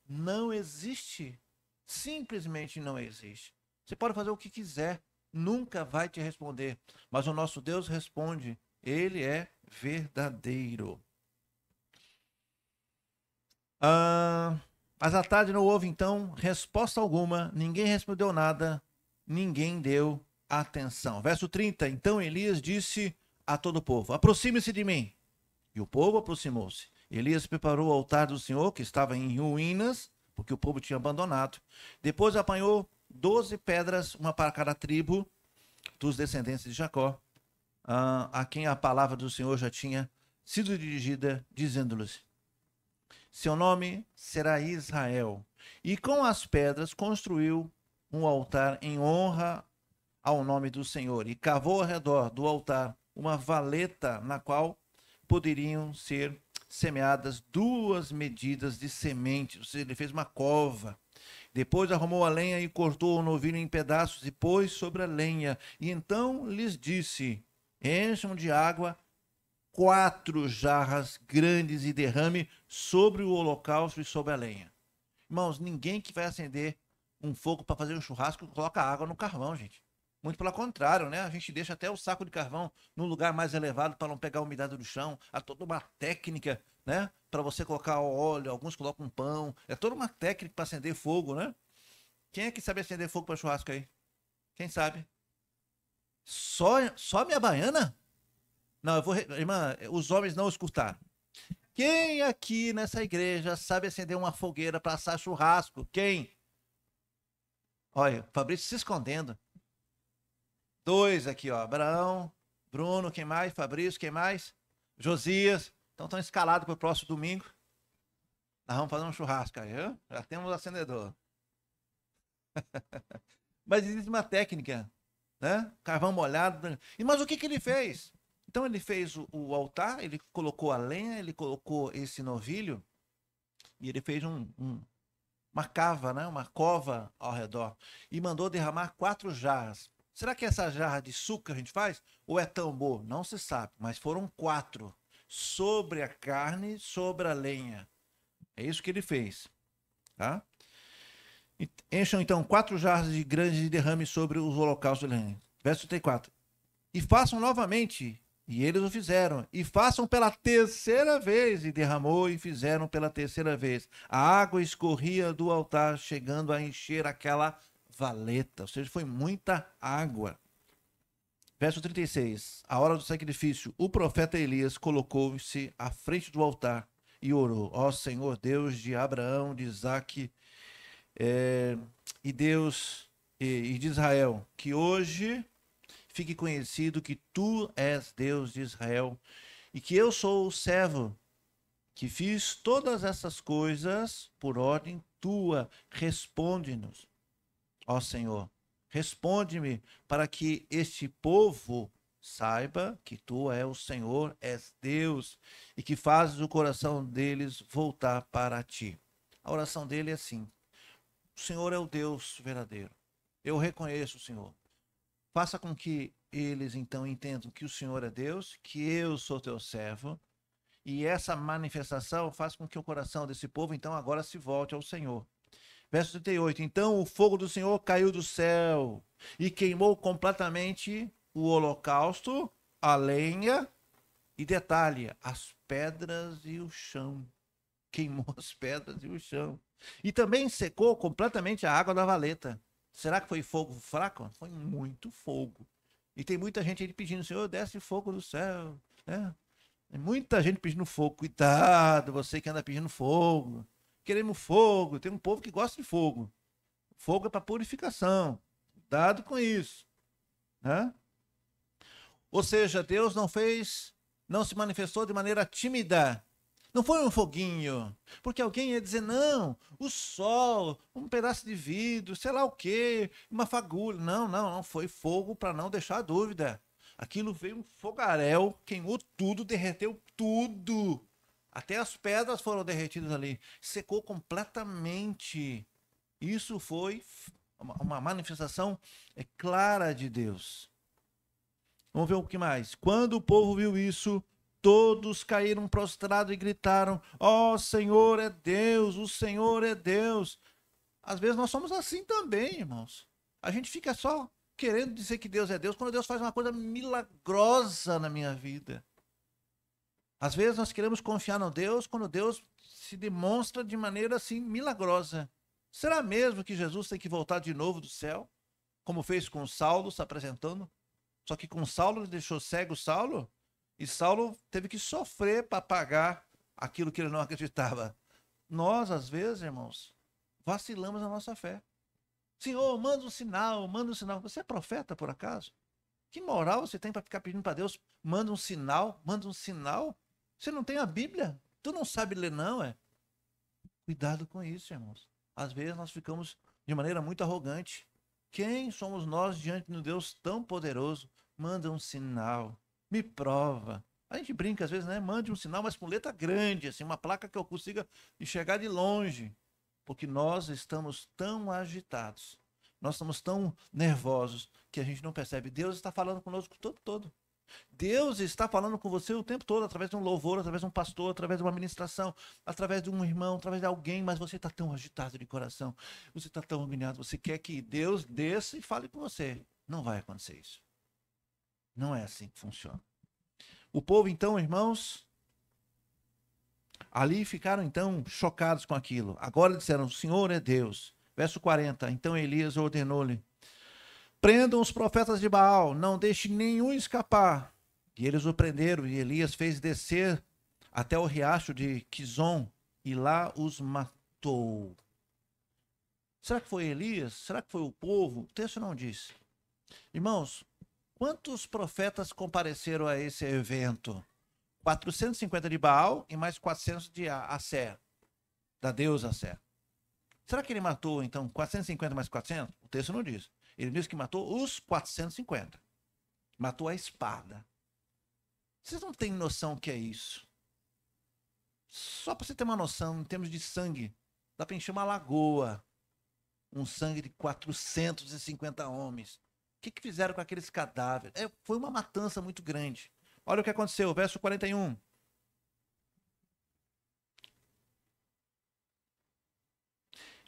Não existe. Simplesmente não existe. Você pode fazer o que quiser, nunca vai te responder. Mas o nosso Deus responde. Ele é verdadeiro. Mas à tarde não houve, então, resposta alguma. Ninguém respondeu nada. Ninguém deu atenção. Verso 30. Então Elias disse a todo o povo: aproxime-se de mim. E o povo aproximou-se. Elias preparou o altar do Senhor, que estava em ruínas, porque o povo tinha abandonado. Depois apanhou 12 pedras, uma para cada tribo dos descendentes de Jacó, a quem a palavra do Senhor já tinha sido dirigida, dizendo-lhes: seu nome será Israel. E com as pedras construiu um altar em honra ao nome do Senhor. E cavou ao redor do altar uma valeta na qual poderiam ser semeadas 2 medidas de semente. Ou seja, ele fez uma cova. Depois arrumou a lenha e cortou o novilho em pedaços e pôs sobre a lenha. E então lhes disse: encham de água 4 jarras grandes e derrame sobre o holocausto e sobre a lenha. Irmãos, ninguém que vai acender um fogo para fazer um churrasco coloca água no carvão, gente. Muito pelo contrário, né? A gente deixa até o saco de carvão num lugar mais elevado para não pegar a umidade do chão. Há toda uma técnica, né? Para você colocar óleo, alguns colocam pão. É toda uma técnica para acender fogo, né? Quem é que sabe acender fogo para churrasco aí? Quem sabe? Só minha baiana? Não, irmã, os homens não escutaram. Quem aqui nessa igreja sabe acender uma fogueira para assar churrasco? Quem? Olha, Fabrício se escondendo. 2 aqui, ó. Abraão, Bruno, quem mais? Fabrício, quem mais? Josias. Então estão escalados para o próximo domingo. Nós vamos fazer um churrasco aí, viu? Já temos o acendedor. Mas existe uma técnica, né? Carvão molhado. Mas o que ele fez? Então ele fez o altar, ele colocou a lenha, ele colocou esse novilho e ele fez uma cava, né? Uma cova ao redor e mandou derramar 4 jarras. Será que essa jarra de suco que a gente faz ou é tambor? Não se sabe, mas foram 4 sobre a carne, sobre a lenha. É isso que ele fez, tá? Encham então 4 jarras de grandes e derrame sobre os holocaustos de lenha. Verso 34. E façam novamente. E eles o fizeram. E façam pela 3ª vez. E derramou e fizeram pela 3ª vez. A água escorria do altar, chegando a encher aquela valeta. Ou seja, foi muita água. Verso 36. A hora do sacrifício, o profeta Elias colocou-se à frente do altar e orou: ó Senhor, Deus de Abraão, de Isaque, e Deus e de Israel, que hoje fique conhecido que tu és Deus de Israel e que eu sou o servo que fiz todas essas coisas por ordem tua. Responde-nos, ó Senhor, Responde-me para que este povo saiba que tu és o Senhor, és Deus, e que fazes o coração deles voltar para ti. A oração dele é assim: o Senhor é o Deus verdadeiro. Eu reconheço o Senhor. Faça com que eles então entendam que o Senhor é Deus, que eu sou teu servo, e essa manifestação faz com que o coração desse povo então agora se volte ao Senhor. Verso 38. Então o fogo do Senhor caiu do céu e queimou completamente o holocausto, a lenha e, detalhe, as pedras e o chão. Queimou as pedras e o chão. E também secou completamente a água da valeta. Será que foi fogo fraco? Foi muito fogo. E tem muita gente aí pedindo: Senhor, desce fogo do céu. Tem muita gente pedindo fogo. Cuidado, você que anda pedindo fogo. Queremos fogo. Tem um povo que gosta de fogo. Fogo é para purificação. Cuidado com isso. Né? Ou seja, Deus não se manifestou de maneira tímida. Não foi um foguinho. Porque alguém ia dizer: não, o sol, um pedaço de vidro, sei lá o quê, uma fagulha. Não foi fogo, para não deixar dúvida. Aquilo veio um fogaréu, queimou tudo, derreteu tudo. Até as pedras foram derretidas ali. Secou completamente. Isso foi uma manifestação clara de Deus. Vamos ver o que mais. Quando o povo viu isso, todos caíram prostrados e gritaram: ó, Senhor é Deus, o Senhor é Deus. Às vezes nós somos assim também, irmãos. A gente fica só querendo dizer que Deus é Deus quando Deus faz uma coisa milagrosa na minha vida. Às vezes nós queremos confiar no Deus quando Deus se demonstra de maneira assim milagrosa. Será mesmo que Jesus tem que voltar de novo do céu, como fez com Saulo, se apresentando? Só que com Saulo ele deixou cego Saulo, e Saulo teve que sofrer para pagar aquilo que ele não acreditava. Nós, às vezes, irmãos, vacilamos na nossa fé. Senhor, manda um sinal, manda um sinal. Você é profeta, por acaso? Que moral você tem para ficar pedindo para Deus: manda um sinal, manda um sinal? Você não tem a Bíblia? Tu não sabe ler, não, é? Cuidado com isso, irmãos. Às vezes nós ficamos de maneira muito arrogante. Quem somos nós diante de um Deus tão poderoso? Manda um sinal, me prova. A gente brinca às vezes, né? Mande um sinal, mas com letra grande, assim, uma placa que eu consiga enxergar de longe. Porque nós estamos tão agitados, nós estamos tão nervosos que a gente não percebe. Deus está falando conosco o tempo todo. Deus está falando com você o tempo todo, através de um louvor, através de um pastor, através de uma ministração, através de um irmão, através de alguém, mas você está tão agitado de coração, você está tão agoniado, você quer que Deus desça e fale com você. Não vai acontecer isso. Não é assim que funciona. O povo, então, irmãos, ali ficaram, então, chocados com aquilo. Agora disseram: o Senhor é Deus. Verso 40, então Elias ordenou-lhe: prendam os profetas de Baal, não deixem nenhum escapar. E eles o prenderam, e Elias fez descer até o riacho de Quizon, e lá os matou. Será que foi Elias? Será que foi o povo? O texto não diz. Irmãos, quantos profetas compareceram a esse evento? 450 de Baal e mais 400 de Assé, da deusa Assé. Será que ele matou, então, 450 mais 400? O texto não diz. Ele diz que matou os 450. Matou a espada. Vocês não têm noção o que é isso? Só para você ter uma noção, em termos de sangue, dá para encher uma lagoa. Um sangue de 450 homens. O que fizeram com aqueles cadáveres? Foi uma matança muito grande. Olha o que aconteceu, verso 41.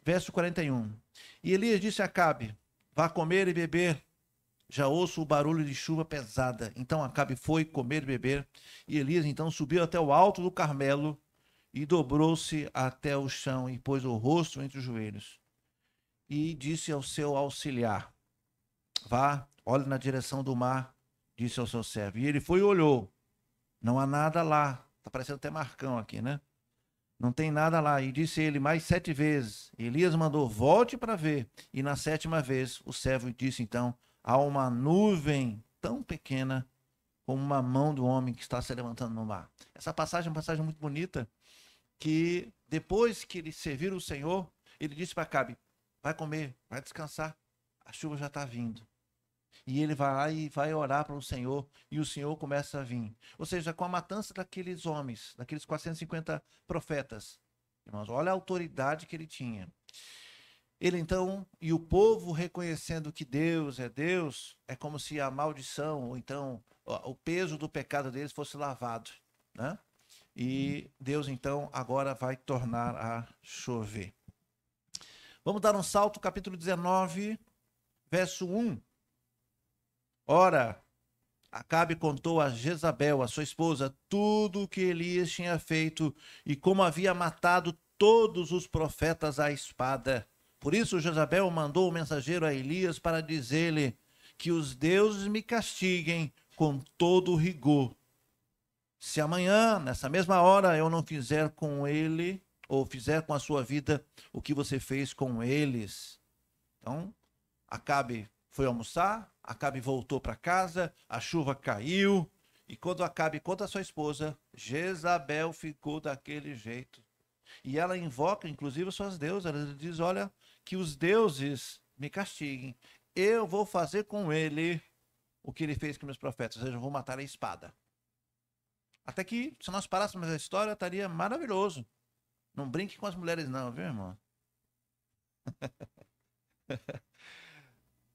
Verso 41. E Elias disse a Acabe: vá comer e beber. Já ouço o barulho de chuva pesada. Então Acabe foi comer e beber. E Elias então subiu até o alto do Carmelo e dobrou-se até o chão e pôs o rosto entre os joelhos. E disse ao seu auxiliar: vá, olhe na direção do mar, disse ao seu servo. E ele foi e olhou. Não há nada lá. Está parecendo até Marcão aqui, né? Não tem nada lá. E disse ele mais 7 vezes. Elias mandou: volte para ver. E na 7ª vez, o servo disse então: há uma nuvem tão pequena como uma mão do homem que está se levantando no mar. Essa passagem é uma passagem muito bonita, que depois que eles serviram o Senhor, ele disse para Acabe: vai comer, vai descansar. a chuva já está vindo. E ele vai lá e vai orar para o Senhor, e o Senhor começa a vir. Ou seja, com a matança daqueles homens, daqueles 450 profetas, irmãos, olha a autoridade que ele tinha. Ele então, e o povo reconhecendo que Deus, é como se a maldição, ou então o peso do pecado deles fosse lavado, né? E Deus então agora vai tornar a chover. Vamos dar um salto, capítulo 19, verso 1. Ora, Acabe contou a Jezabel, a sua esposa, tudo o que Elias tinha feito e como havia matado todos os profetas à espada. Por isso Jezabel mandou o mensageiro a Elias para dizer-lhe que os deuses me castiguem com todo rigor. Se amanhã, nessa mesma hora, eu não fizer com ele, ou fizer com a sua vida o que você fez com eles. Então, Acabe foi almoçar, Acabe voltou para casa, a chuva caiu, e quando Acabe conta a sua esposa, Jezabel ficou daquele jeito. E ela invoca, inclusive, as suas deusas. Ela diz, olha, que os deuses me castiguem. Eu vou fazer com ele o que ele fez com meus profetas, ou seja, eu vou matar a espada. Até que, se nós parássemos a história, estaria maravilhoso. Não brinque com as mulheres não, viu, irmão?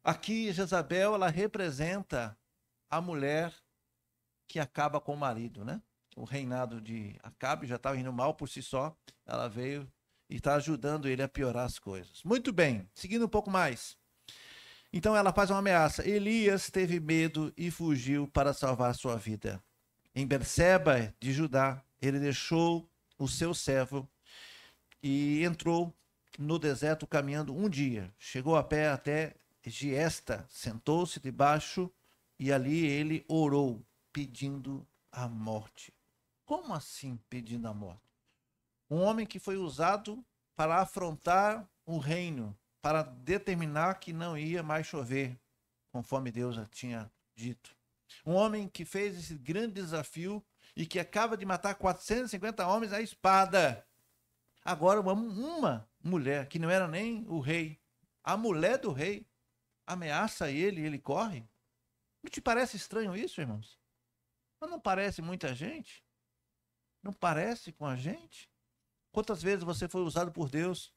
Aqui, Jezabel, ela representa a mulher que acaba com o marido, né? O reinado de Acabe já estava indo mal por si só. Ela veio e está ajudando ele a piorar as coisas. Muito bem, seguindo um pouco mais. Então ela faz uma ameaça. Elias teve medo e fugiu para salvar sua vida. Em Berseba de Judá, ele deixou o seu servo e entrou no deserto caminhando um dia. Chegou a pé até Giesta, sentou-se debaixo e ali ele orou, pedindo a morte. Como assim pedindo a morte? Um homem que foi usado para afrontar o reino, para determinar que não ia mais chover, conforme Deus já tinha dito. Um homem que fez esse grande desafio e que acaba de matar 450 homens à espada. Agora uma mulher, que não era nem o rei, a mulher do rei, ameaça ele e ele corre. Não te parece estranho isso, irmãos? Mas não parece muita gente? Não parece com a gente? Quantas vezes você foi usado por Deus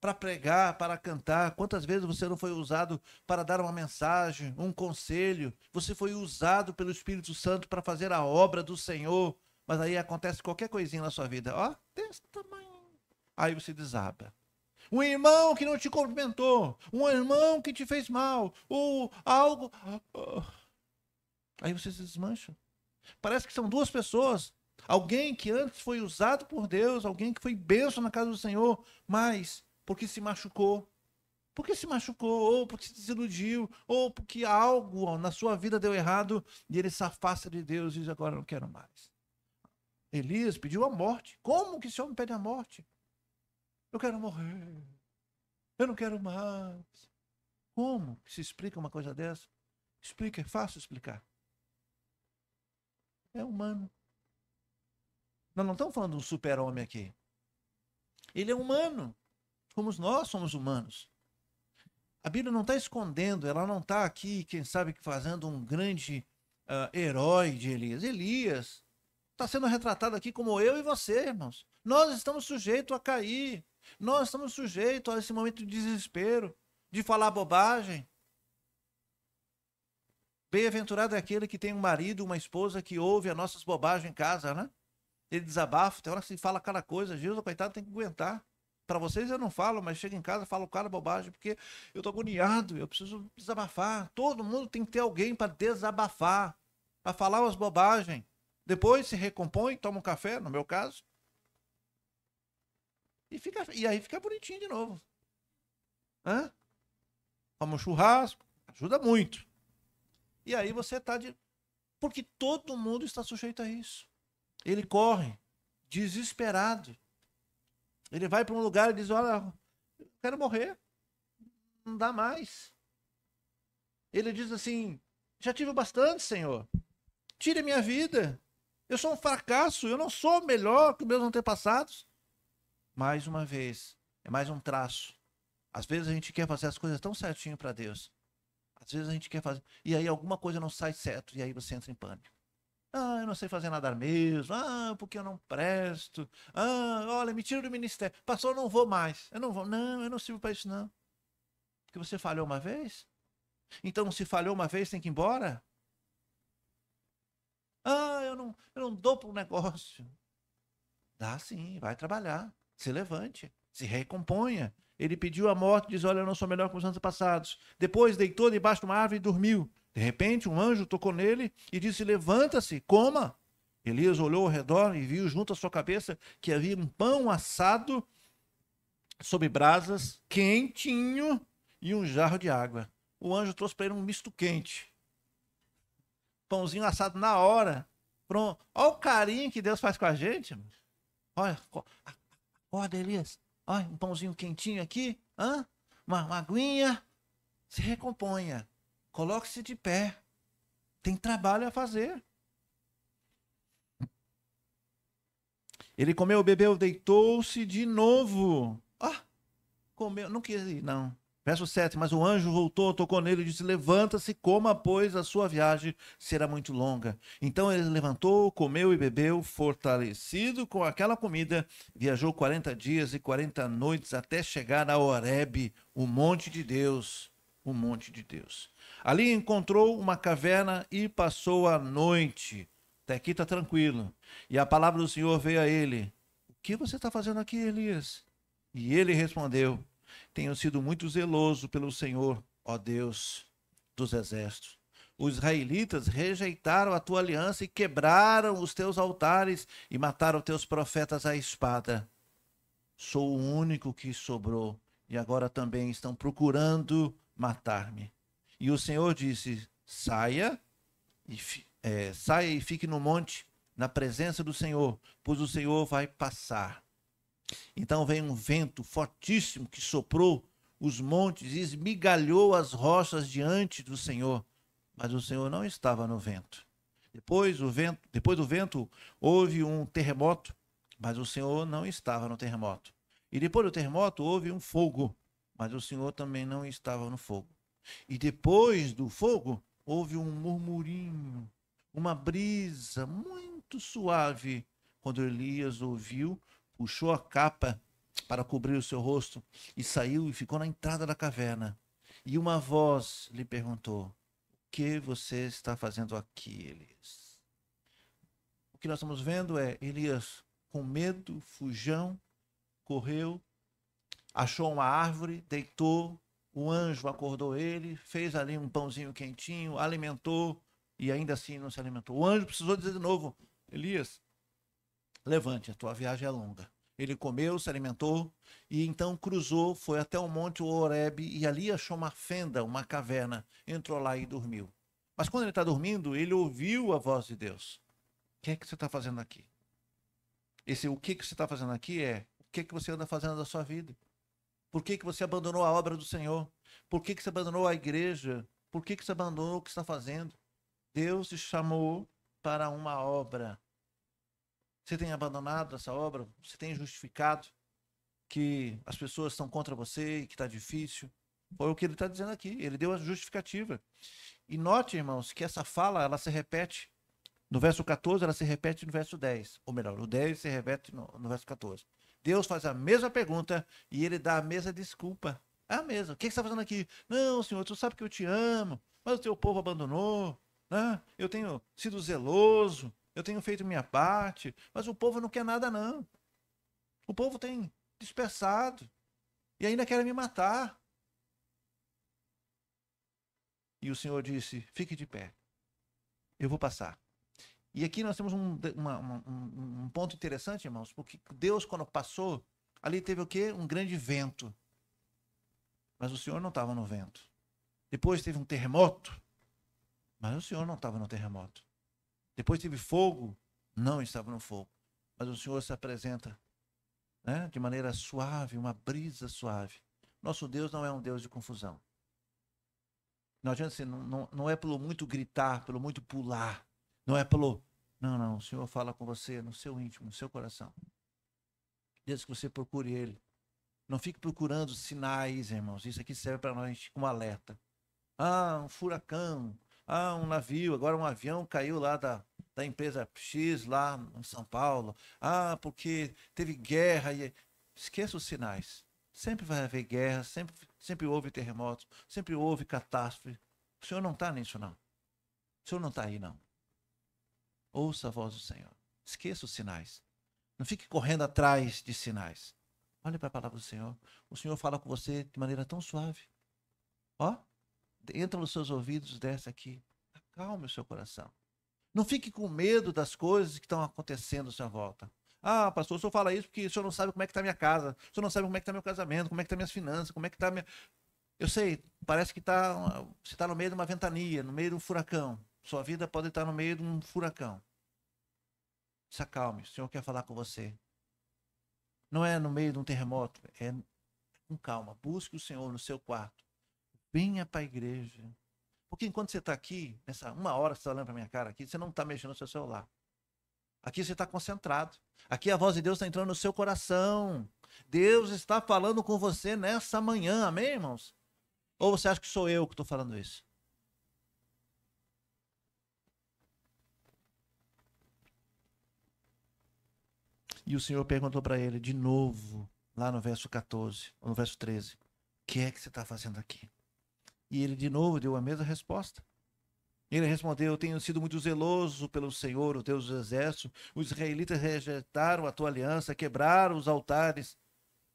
para pregar, para cantar? Quantas vezes você não foi usado para dar uma mensagem, um conselho? Você foi usado pelo Espírito Santo para fazer a obra do Senhor, mas aí acontece qualquer coisinha na sua vida. Ó, desse tamanho. Aí você desaba. Um irmão que não te cumprimentou, um irmão que te fez mal, ou algo... Aí você se desmancha. Parece que são duas pessoas. Alguém que antes foi usado por Deus, alguém que foi bênção na casa do Senhor, mas porque se machucou. Porque se machucou, ou porque se desiludiu, ou porque algo na sua vida deu errado, e ele se afasta de Deus e diz, agora não quero mais. Elias pediu a morte. Como que esse homem pede a morte? Eu quero morrer. Eu não quero mais. Como que se explica uma coisa dessa? Explica, é fácil explicar. É humano. Nós não estamos falando de um super-homem aqui. Ele é humano. Como nós somos humanos. A Bíblia não está escondendo, ela não está aqui, quem sabe, fazendo um grande herói de Elias. Elias está sendo retratado aqui como eu e você, irmãos. Nós estamos sujeitos a cair. Nós estamos sujeitos a esse momento de desespero, de falar bobagem. Bem-aventurado é aquele que tem um marido, uma esposa que ouve as nossas bobagens em casa, né? Ele desabafa, tem hora que se fala cada coisa, Jesus, coitado, tem que aguentar. Para vocês eu não falo, mas chego em casa e falo cada bobagem, porque eu tô agoniado, eu preciso desabafar. Todo mundo tem que ter alguém para desabafar, para falar umas bobagens. Depois se recompõe, toma um café, no meu caso. E aí fica bonitinho de novo. Hã? Toma um churrasco, ajuda muito. E aí você está de... Porque todo mundo está sujeito a isso. Ele corre, desesperado. Ele vai para um lugar e diz, olha, eu quero morrer. Não dá mais. Ele diz assim, já tive bastante, Senhor. Tire minha vida. Eu sou um fracasso, eu não sou melhor que meus antepassados. Mais uma vez, é mais um traço. Às vezes a gente quer fazer as coisas tão certinho para Deus. Às vezes a gente quer fazer. E aí alguma coisa não sai certo. E aí você entra em pânico. Ah, eu não sei fazer nada mesmo. Ah, porque eu não presto. Ah, olha, me tira do ministério. Pastor, eu não vou mais. Eu não vou. Não, eu não sirvo para isso, não. Porque você falhou uma vez? Então, se falhou uma vez, tem que ir embora? Ah, eu não dou para o negócio. Dá sim, vai trabalhar. Se levante, se recomponha. Ele pediu a morte, diz: olha, eu não sou melhor que os anos passados. Depois deitou debaixo de uma árvore e dormiu. De repente, um anjo tocou nele e disse: levanta-se, coma. Elias olhou ao redor e viu junto à sua cabeça que havia um pão assado sobre brasas, quentinho, e um jarro de água. O anjo trouxe para ele um misto quente. Pãozinho assado na hora. Pronto. Olha o carinho que Deus faz com a gente. Olha, acorda, Elias. Olha, um pãozinho quentinho aqui. Hã? Uma aguinha. Se recomponha. Coloque-se de pé. Tem trabalho a fazer. Ele comeu, bebeu, deitou-se de novo. Ah, comeu, não quis ir, não. Verso 7, mas o anjo voltou, tocou nele e disse: levanta-se, coma, pois a sua viagem será muito longa. Então ele levantou, comeu e bebeu, fortalecido com aquela comida, viajou 40 dias e 40 noites até chegar a Horebe, o monte de Deus. O monte de Deus. Ali encontrou uma caverna e passou a noite. Até aqui está tranquilo. E a palavra do Senhor veio a ele: o que você está fazendo aqui, Elias? E ele respondeu: tenho sido muito zeloso pelo Senhor, ó Deus dos exércitos. Os israelitas rejeitaram a tua aliança e quebraram os teus altares e mataram teus profetas à espada. Sou o único que sobrou e agora também estão procurando matar-me. E o Senhor disse: saia e fique no monte, na presença do Senhor, pois o Senhor vai passar. Então veio um vento fortíssimo que soprou os montes e esmigalhou as rochas diante do Senhor. Mas o Senhor não estava no vento. Depois do vento, houve um terremoto, mas o Senhor não estava no terremoto. E depois do terremoto, houve um fogo, mas o Senhor também não estava no fogo. E depois do fogo, houve um murmurinho, uma brisa muito suave. Quando Elias ouviu, puxou a capa para cobrir o seu rosto e saiu e ficou na entrada da caverna. E uma voz lhe perguntou: o que você está fazendo aqui, Elias? O que nós estamos vendo é Elias com medo, fujão, correu, achou uma árvore, deitou, o anjo acordou ele, fez ali um pãozinho quentinho, alimentou e ainda assim não se alimentou. O anjo precisou dizer de novo: Elias, levante, a tua viagem é longa. Ele comeu, se alimentou e então cruzou, foi até o monte Horebe e ali achou uma fenda, uma caverna, entrou lá e dormiu. Mas quando ele está dormindo, ele ouviu a voz de Deus: o que é que você está fazendo aqui? Esse o que você está fazendo aqui é o que você anda fazendo da sua vida. Por que você abandonou a obra do Senhor? Por que você abandonou a igreja? Por que você abandonou o que está fazendo? Deus te chamou para uma obra. Você tem abandonado essa obra? Você tem justificado que as pessoas estão contra você e que está difícil? Foi o que ele está dizendo aqui. Ele deu a justificativa. E note, irmãos, que essa fala, ela se repete no verso 14, ela se repete no verso 10. Ou melhor, o 10 se repete no verso 14. Deus faz a mesma pergunta e ele dá a mesma desculpa. É a mesma. O que você está fazendo aqui? Não, Senhor, tu sabe que eu te amo, mas o teu povo abandonou. Né? Eu tenho sido zeloso, eu tenho feito minha parte, mas o povo não quer nada, não. O povo tem dispersado e ainda quer me matar. E o Senhor disse: fique de pé, eu vou passar. E aqui nós temos um ponto interessante, irmãos, porque Deus, quando passou, ali teve o quê? Um grande vento. Mas o Senhor não estava no vento. Depois teve um terremoto, mas o Senhor não estava no terremoto. Depois teve fogo, não estava no fogo. Mas o Senhor se apresenta, né, de maneira suave, uma brisa suave. Nosso Deus não é um Deus de confusão. Não adianta ser, não é pelo muito gritar, pelo muito pular. Não é pelo... Não, o Senhor fala com você no seu íntimo, no seu coração. Desde que você procure Ele. Não fique procurando sinais, irmãos. Isso aqui serve para nós como alerta. Ah, um furacão. Ah, um navio. Agora um avião caiu lá da empresa X, lá em São Paulo. Ah, porque teve guerra. Esqueça os sinais. Sempre vai haver guerra, sempre houve terremotos, sempre houve catástrofe. O Senhor não está nisso, não. O Senhor não está aí, não. Ouça a voz do Senhor. Esqueça os sinais. Não fique correndo atrás de sinais. Olhe para a palavra do Senhor. O Senhor fala com você de maneira tão suave. Ó, entra nos seus ouvidos, desce aqui. Acalme o seu coração. Não fique com medo das coisas que estão acontecendo à sua volta. Ah, pastor, o senhor fala isso porque o senhor não sabe como é que está minha casa. O senhor não sabe como é que está meu casamento, como é que está minhas finanças, como é que está minha... Eu sei, parece que você está no meio de uma ventania, no meio de um furacão. Sua vida pode estar no meio de um furacão. Se acalme, o Senhor quer falar com você. Não é no meio de um terremoto, é com calma. Busque o Senhor no seu quarto. Venha para a igreja. Porque enquanto você está aqui, nessa uma hora que você está olhando para minha cara aqui, você não está mexendo no seu celular. Aqui você está concentrado. Aqui a voz de Deus está entrando no seu coração. Deus está falando com você nessa manhã, amém, irmãos? Ou você acha que sou eu que estou falando isso? E o Senhor perguntou para ele de novo, lá no verso 14, ou no verso 13, o que é que você está fazendo aqui? E ele de novo deu a mesma resposta. Ele respondeu: eu tenho sido muito zeloso pelo Senhor, o Deus dos exércitos. Os israelitas rejeitaram a tua aliança, quebraram os altares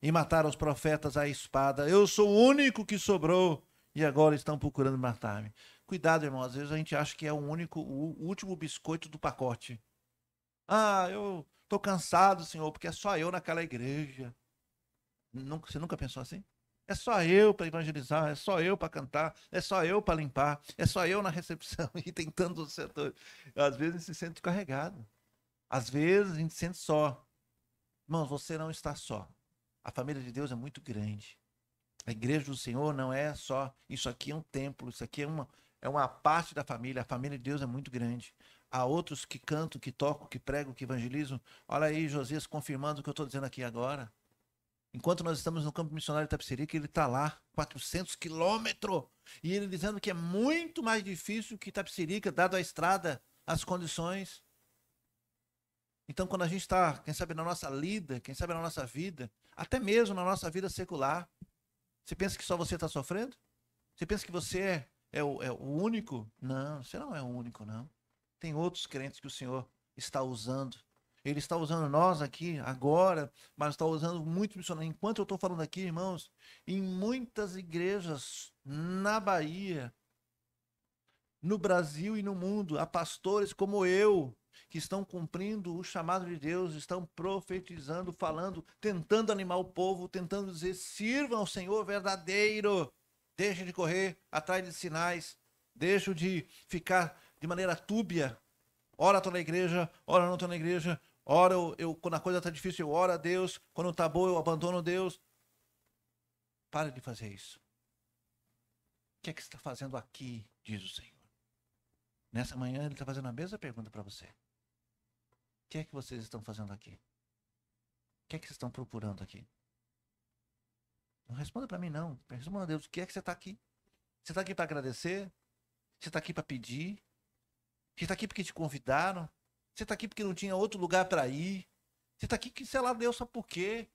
e mataram os profetas à espada. Eu sou o único que sobrou e agora estão procurando matar-me. Cuidado, irmão, às vezes a gente acha que é o último biscoito do pacote. Ah, eu estou cansado, Senhor, porque é só eu naquela igreja. Você nunca pensou assim? É só eu para evangelizar, é só eu para cantar, é só eu para limpar, é só eu na recepção e tem tantos setores. Às vezes a gente se sente carregado. Às vezes a gente se sente só. Irmãos, você não está só. A família de Deus é muito grande. A igreja do Senhor não é só, isso aqui é um templo, isso aqui é uma parte da família. A família de Deus é muito grande. Há outros que cantam, que tocam, que pregam, que evangelizam. Olha aí, Josias confirmando o que eu estou dizendo aqui agora. Enquanto nós estamos no campo missionário de Itapecerica, ele está lá, 400 quilômetros. E ele dizendo que é muito mais difícil que Itapecerica, dado a estrada, as condições. Então, quando a gente está, quem sabe na nossa lida, quem sabe na nossa vida, até mesmo na nossa vida secular, você pensa que só você está sofrendo? Você pensa que você é o único? Não, você não é o único, não. Tem outros crentes que o Senhor está usando. Ele está usando nós aqui agora, mas está usando muito missionário. Enquanto eu estou falando aqui, irmãos, em muitas igrejas na Bahia, no Brasil e no mundo, há pastores como eu, que estão cumprindo o chamado de Deus, estão profetizando, falando, tentando animar o povo, tentando dizer: sirvam ao Senhor verdadeiro, deixem de correr atrás de sinais, deixem de ficar de maneira túbia. Ora estou na igreja, ora não estou na igreja, ora quando a coisa está difícil eu oro a Deus, quando está boa eu abandono Deus. Pare de fazer isso. O que é que você está fazendo aqui, diz o Senhor. Nessa manhã ele está fazendo a mesma pergunta para você. O que é que vocês estão fazendo aqui? O que é que vocês estão procurando aqui? Não responda para mim, não. Responda a Deus. O que é que você está aqui? Você está aqui para agradecer? Você está aqui para pedir? Você está aqui porque te convidaram? Você está aqui porque não tinha outro lugar para ir? Você está aqui que, sei lá, Deus sabe por quê?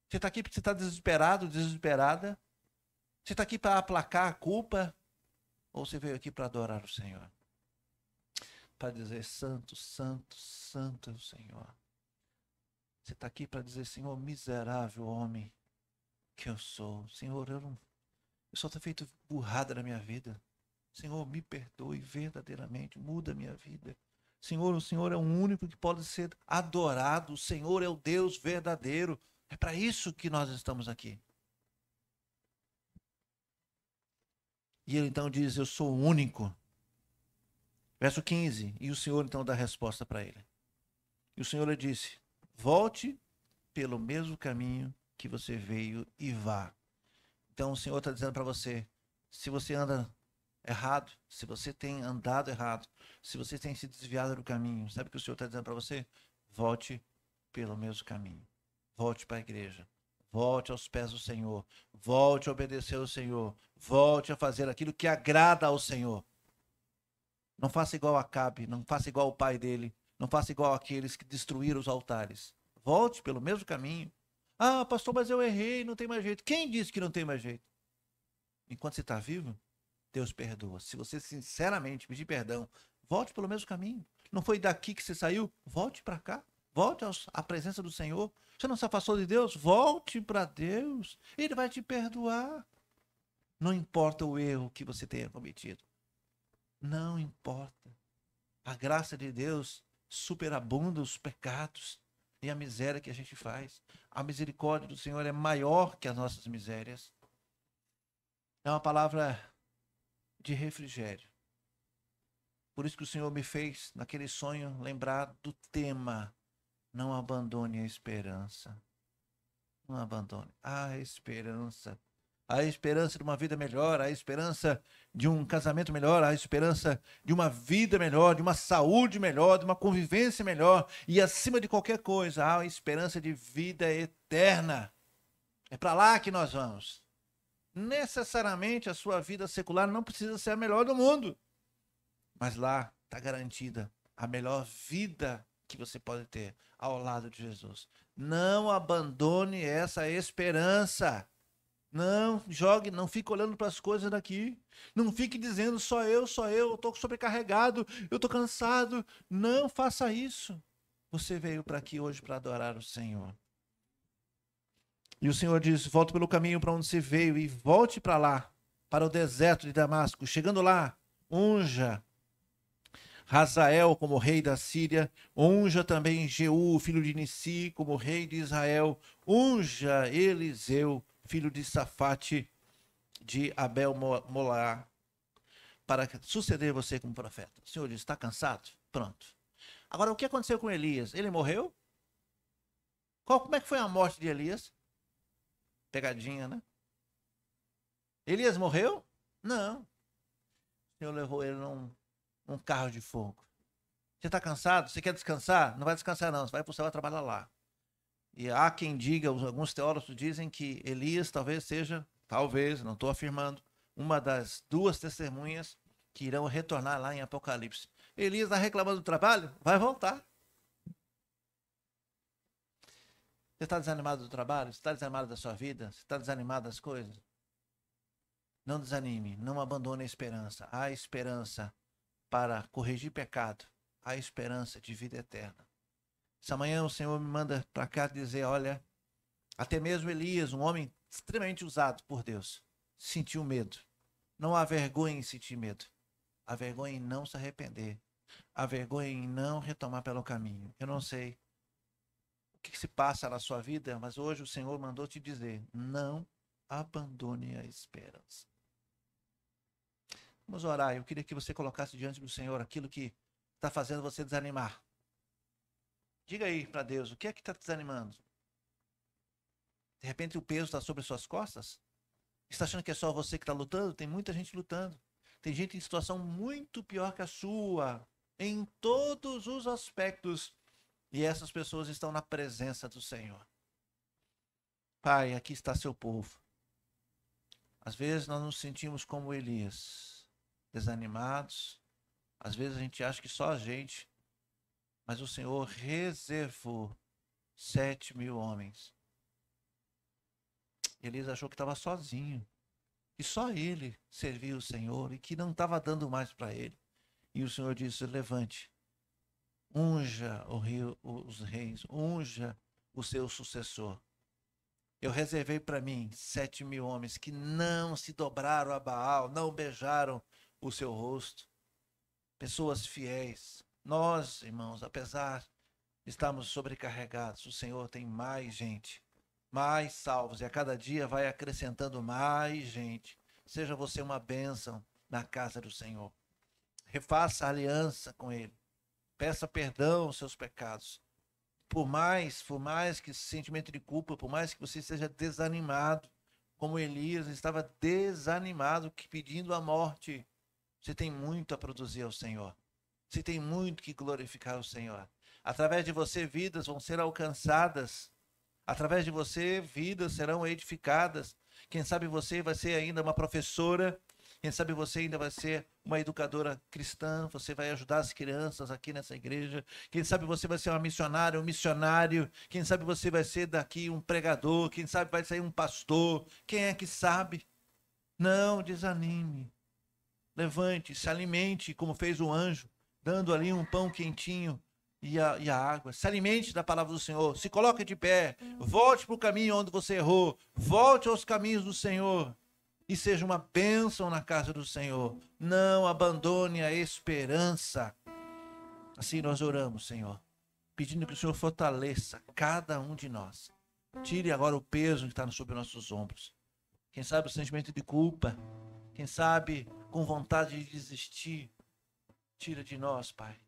Você está aqui porque você está desesperado, desesperada? Você está aqui para aplacar a culpa? Ou você veio aqui para adorar o Senhor? Para dizer: santo, santo, santo é o Senhor. Você está aqui para dizer: Senhor, miserável homem que eu sou. Senhor, eu só tenho feito burrada na minha vida. Senhor, me perdoe verdadeiramente, muda a minha vida. Senhor, o Senhor é o único que pode ser adorado. O Senhor é o Deus verdadeiro. É para isso que nós estamos aqui. E ele então diz: eu sou o único. Verso 15. E o Senhor então dá a resposta para ele. E o Senhor lhe disse: volte pelo mesmo caminho que você veio e vá. Então o Senhor está dizendo para você: se você anda errado, se você tem andado errado, se você tem se desviado do caminho, sabe o que o Senhor está dizendo para você? Volte pelo mesmo caminho. Volte para a igreja. Volte aos pés do Senhor. Volte a obedecer ao Senhor. Volte a fazer aquilo que agrada ao Senhor. Não faça igual a Acabe, não faça igual o pai dele, não faça igual aqueles que destruíram os altares. Volte pelo mesmo caminho. Ah, pastor, mas eu errei, não tem mais jeito. Quem disse que não tem mais jeito? Enquanto você está vivo, Deus perdoa. Se você sinceramente pedir perdão, volte pelo mesmo caminho. Não foi daqui que você saiu? Volte para cá. Volte à presença do Senhor. Você não se afastou de Deus? Volte para Deus. Ele vai te perdoar. Não importa o erro que você tenha cometido. Não importa. A graça de Deus superabunda os pecados e a miséria que a gente faz. A misericórdia do Senhor é maior que as nossas misérias. É uma palavra de refrigério. Por isso que o Senhor me fez, naquele sonho, lembrar do tema: não abandone a esperança. Não abandone a esperança. A esperança de uma vida melhor, a esperança de um casamento melhor, a esperança de uma vida melhor, de uma saúde melhor, de uma convivência melhor. E acima de qualquer coisa, há a esperança de vida eterna. É para lá que nós vamos. Necessariamente a sua vida secular não precisa ser a melhor do mundo. Mas lá está garantida a melhor vida que você pode ter ao lado de Jesus. Não abandone essa esperança. Não jogue, não fique olhando para as coisas daqui. Não fique dizendo só eu, estou sobrecarregado, eu estou cansado. Não faça isso. Você veio para aqui hoje para adorar o Senhor. E o Senhor diz: volte pelo caminho para onde você veio e volte para lá, para o deserto de Damasco. Chegando lá, unja Hazael como rei da Síria, unja também Jeú, filho de Nissi, como rei de Israel, unja Eliseu, filho de Safate, de Abel-Molá, para suceder você como profeta. O Senhor diz: está cansado? Pronto. Agora, o que aconteceu com Elias? Ele morreu? Como é que foi a morte de Elias? Pegadinha, né? Elias morreu? Não. O Senhor levou ele num carro de fogo. Você está cansado? Você quer descansar? Não vai descansar não, você vai para o céu e trabalhar lá. E há quem diga, alguns teólogos dizem que Elias talvez seja, não estou afirmando, uma das duas testemunhas que irão retornar lá em Apocalipse. Elias está reclamando do trabalho? Vai voltar. Você está desanimado do trabalho? Você está desanimado da sua vida? Você está desanimado das coisas? Não desanime, não abandone a esperança. Há esperança para corrigir pecado. Há esperança de vida eterna. Essa manhã o Senhor me manda para cá dizer: olha, até mesmo Elias, um homem extremamente usado por Deus, sentiu medo. Não há vergonha em sentir medo. Há vergonha em não se arrepender. Há vergonha em não retomar pelo caminho. Eu não sei o que se passa na sua vida, mas hoje o Senhor mandou te dizer: não abandone a esperança. Vamos orar. Eu queria que você colocasse diante do Senhor aquilo que está fazendo você desanimar. Diga aí para Deus, o que é que está te desanimando? De repente o peso está sobre as suas costas? Está achando que é só você que está lutando? Tem muita gente lutando. Tem gente em situação muito pior que a sua, em todos os aspectos. E essas pessoas estão na presença do Senhor. Pai, aqui está seu povo. Às vezes nós nos sentimos como Elias, desanimados. Às vezes a gente acha que só a gente. Mas o Senhor reservou 7.000 homens. Elias achou que estava sozinho. Que só ele servia o Senhor e que não estava dando mais para ele. E o Senhor disse: levante, unja os reis, unja o seu sucessor. Eu reservei para mim 7.000 homens que não se dobraram a Baal, não beijaram o seu rosto. Pessoas fiéis. Nós, irmãos, apesar de estarmos sobrecarregados, o Senhor tem mais gente, mais salvos, e a cada dia vai acrescentando mais gente. Seja você uma bênção na casa do Senhor. Refaça a aliança com Ele. Peça perdão aos seus pecados. Por mais que esse sentimento de culpa, por mais que você seja desanimado, como Elias estava desanimado, pedindo a morte, você tem muito a produzir ao Senhor. Você tem muito que glorificar o Senhor. Através de você, vidas vão ser alcançadas. Através de você, vidas serão edificadas. Quem sabe você vai ser ainda uma professora. Quem sabe você ainda vai ser uma educadora cristã, você vai ajudar as crianças aqui nessa igreja. Quem sabe você vai ser uma missionária, um missionário. Quem sabe você vai ser daqui um pregador. Quem sabe vai sair um pastor. Quem é que sabe? Não desanime. Levante, se alimente como fez o anjo, dando ali um pão quentinho e a água. Se alimente da palavra do Senhor. Se coloque de pé. Volte para o caminho onde você errou. Volte aos caminhos do Senhor. E seja uma bênção na casa do Senhor. Não abandone a esperança. Assim nós oramos, Senhor, pedindo que o Senhor fortaleça cada um de nós. Tire agora o peso que está sobre nossos ombros. Quem sabe o sentimento de culpa. Quem sabe com vontade de desistir. Tira de nós, Pai.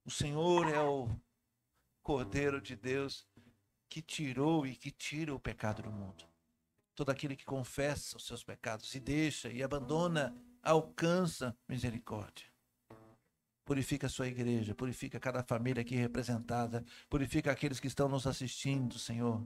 O Senhor é o Cordeiro de Deus que tirou e que tira o pecado do mundo. Todo aquele que confessa os seus pecados e deixa e abandona, alcança misericórdia. Purifica a sua igreja, purifica cada família aqui representada, purifica aqueles que estão nos assistindo, Senhor.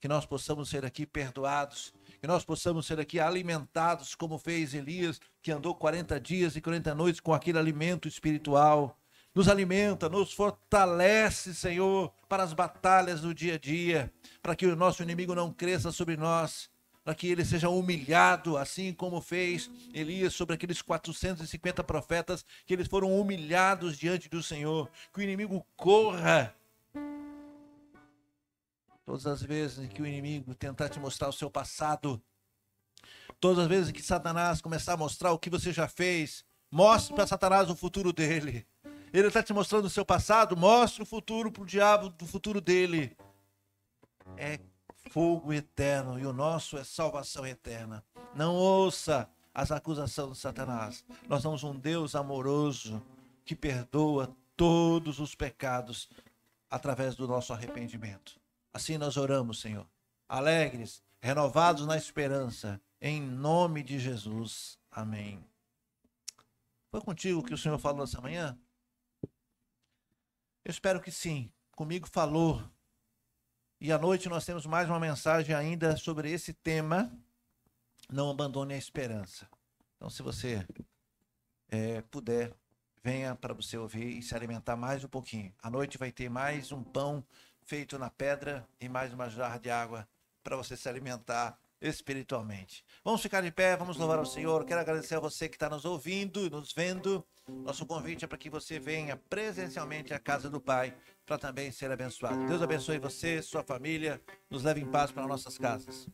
Que nós possamos ser aqui perdoados, que nós possamos ser aqui alimentados, como fez Elias, que andou 40 dias e 40 noites com aquele alimento espiritual. Nos alimenta, nos fortalece, Senhor, para as batalhas do dia a dia, para que o nosso inimigo não cresça sobre nós, para que ele seja humilhado, assim como fez Elias sobre aqueles 450 profetas, que eles foram humilhados diante do Senhor, que o inimigo corra. Todas as vezes que o inimigo tentar te mostrar o seu passado, todas as vezes que Satanás começar a mostrar o que você já fez, mostre para Satanás o futuro dele. Ele está te mostrando o seu passado, mostre o futuro para o diabo, do futuro dele. É fogo eterno e o nosso é salvação eterna. Não ouça as acusações de Satanás. Nós somos um Deus amoroso que perdoa todos os pecados através do nosso arrependimento. Assim nós oramos, Senhor, alegres, renovados na esperança, em nome de Jesus. Amém. Foi contigo que o Senhor falou essa manhã? Eu espero que sim. Comigo falou. E à noite nós temos mais uma mensagem ainda sobre esse tema. Não abandone a esperança. Então, se você puder, venha para você ouvir e se alimentar mais um pouquinho. À noite vai ter mais um pão feito na pedra e mais uma jarra de água para você se alimentar espiritualmente. Vamos ficar de pé, vamos louvar ao Senhor. Quero agradecer a você que está nos ouvindo e nos vendo. Nosso convite é para que você venha presencialmente à casa do Pai para também ser abençoado. Deus abençoe você, sua família, nos leve em paz para nossas casas.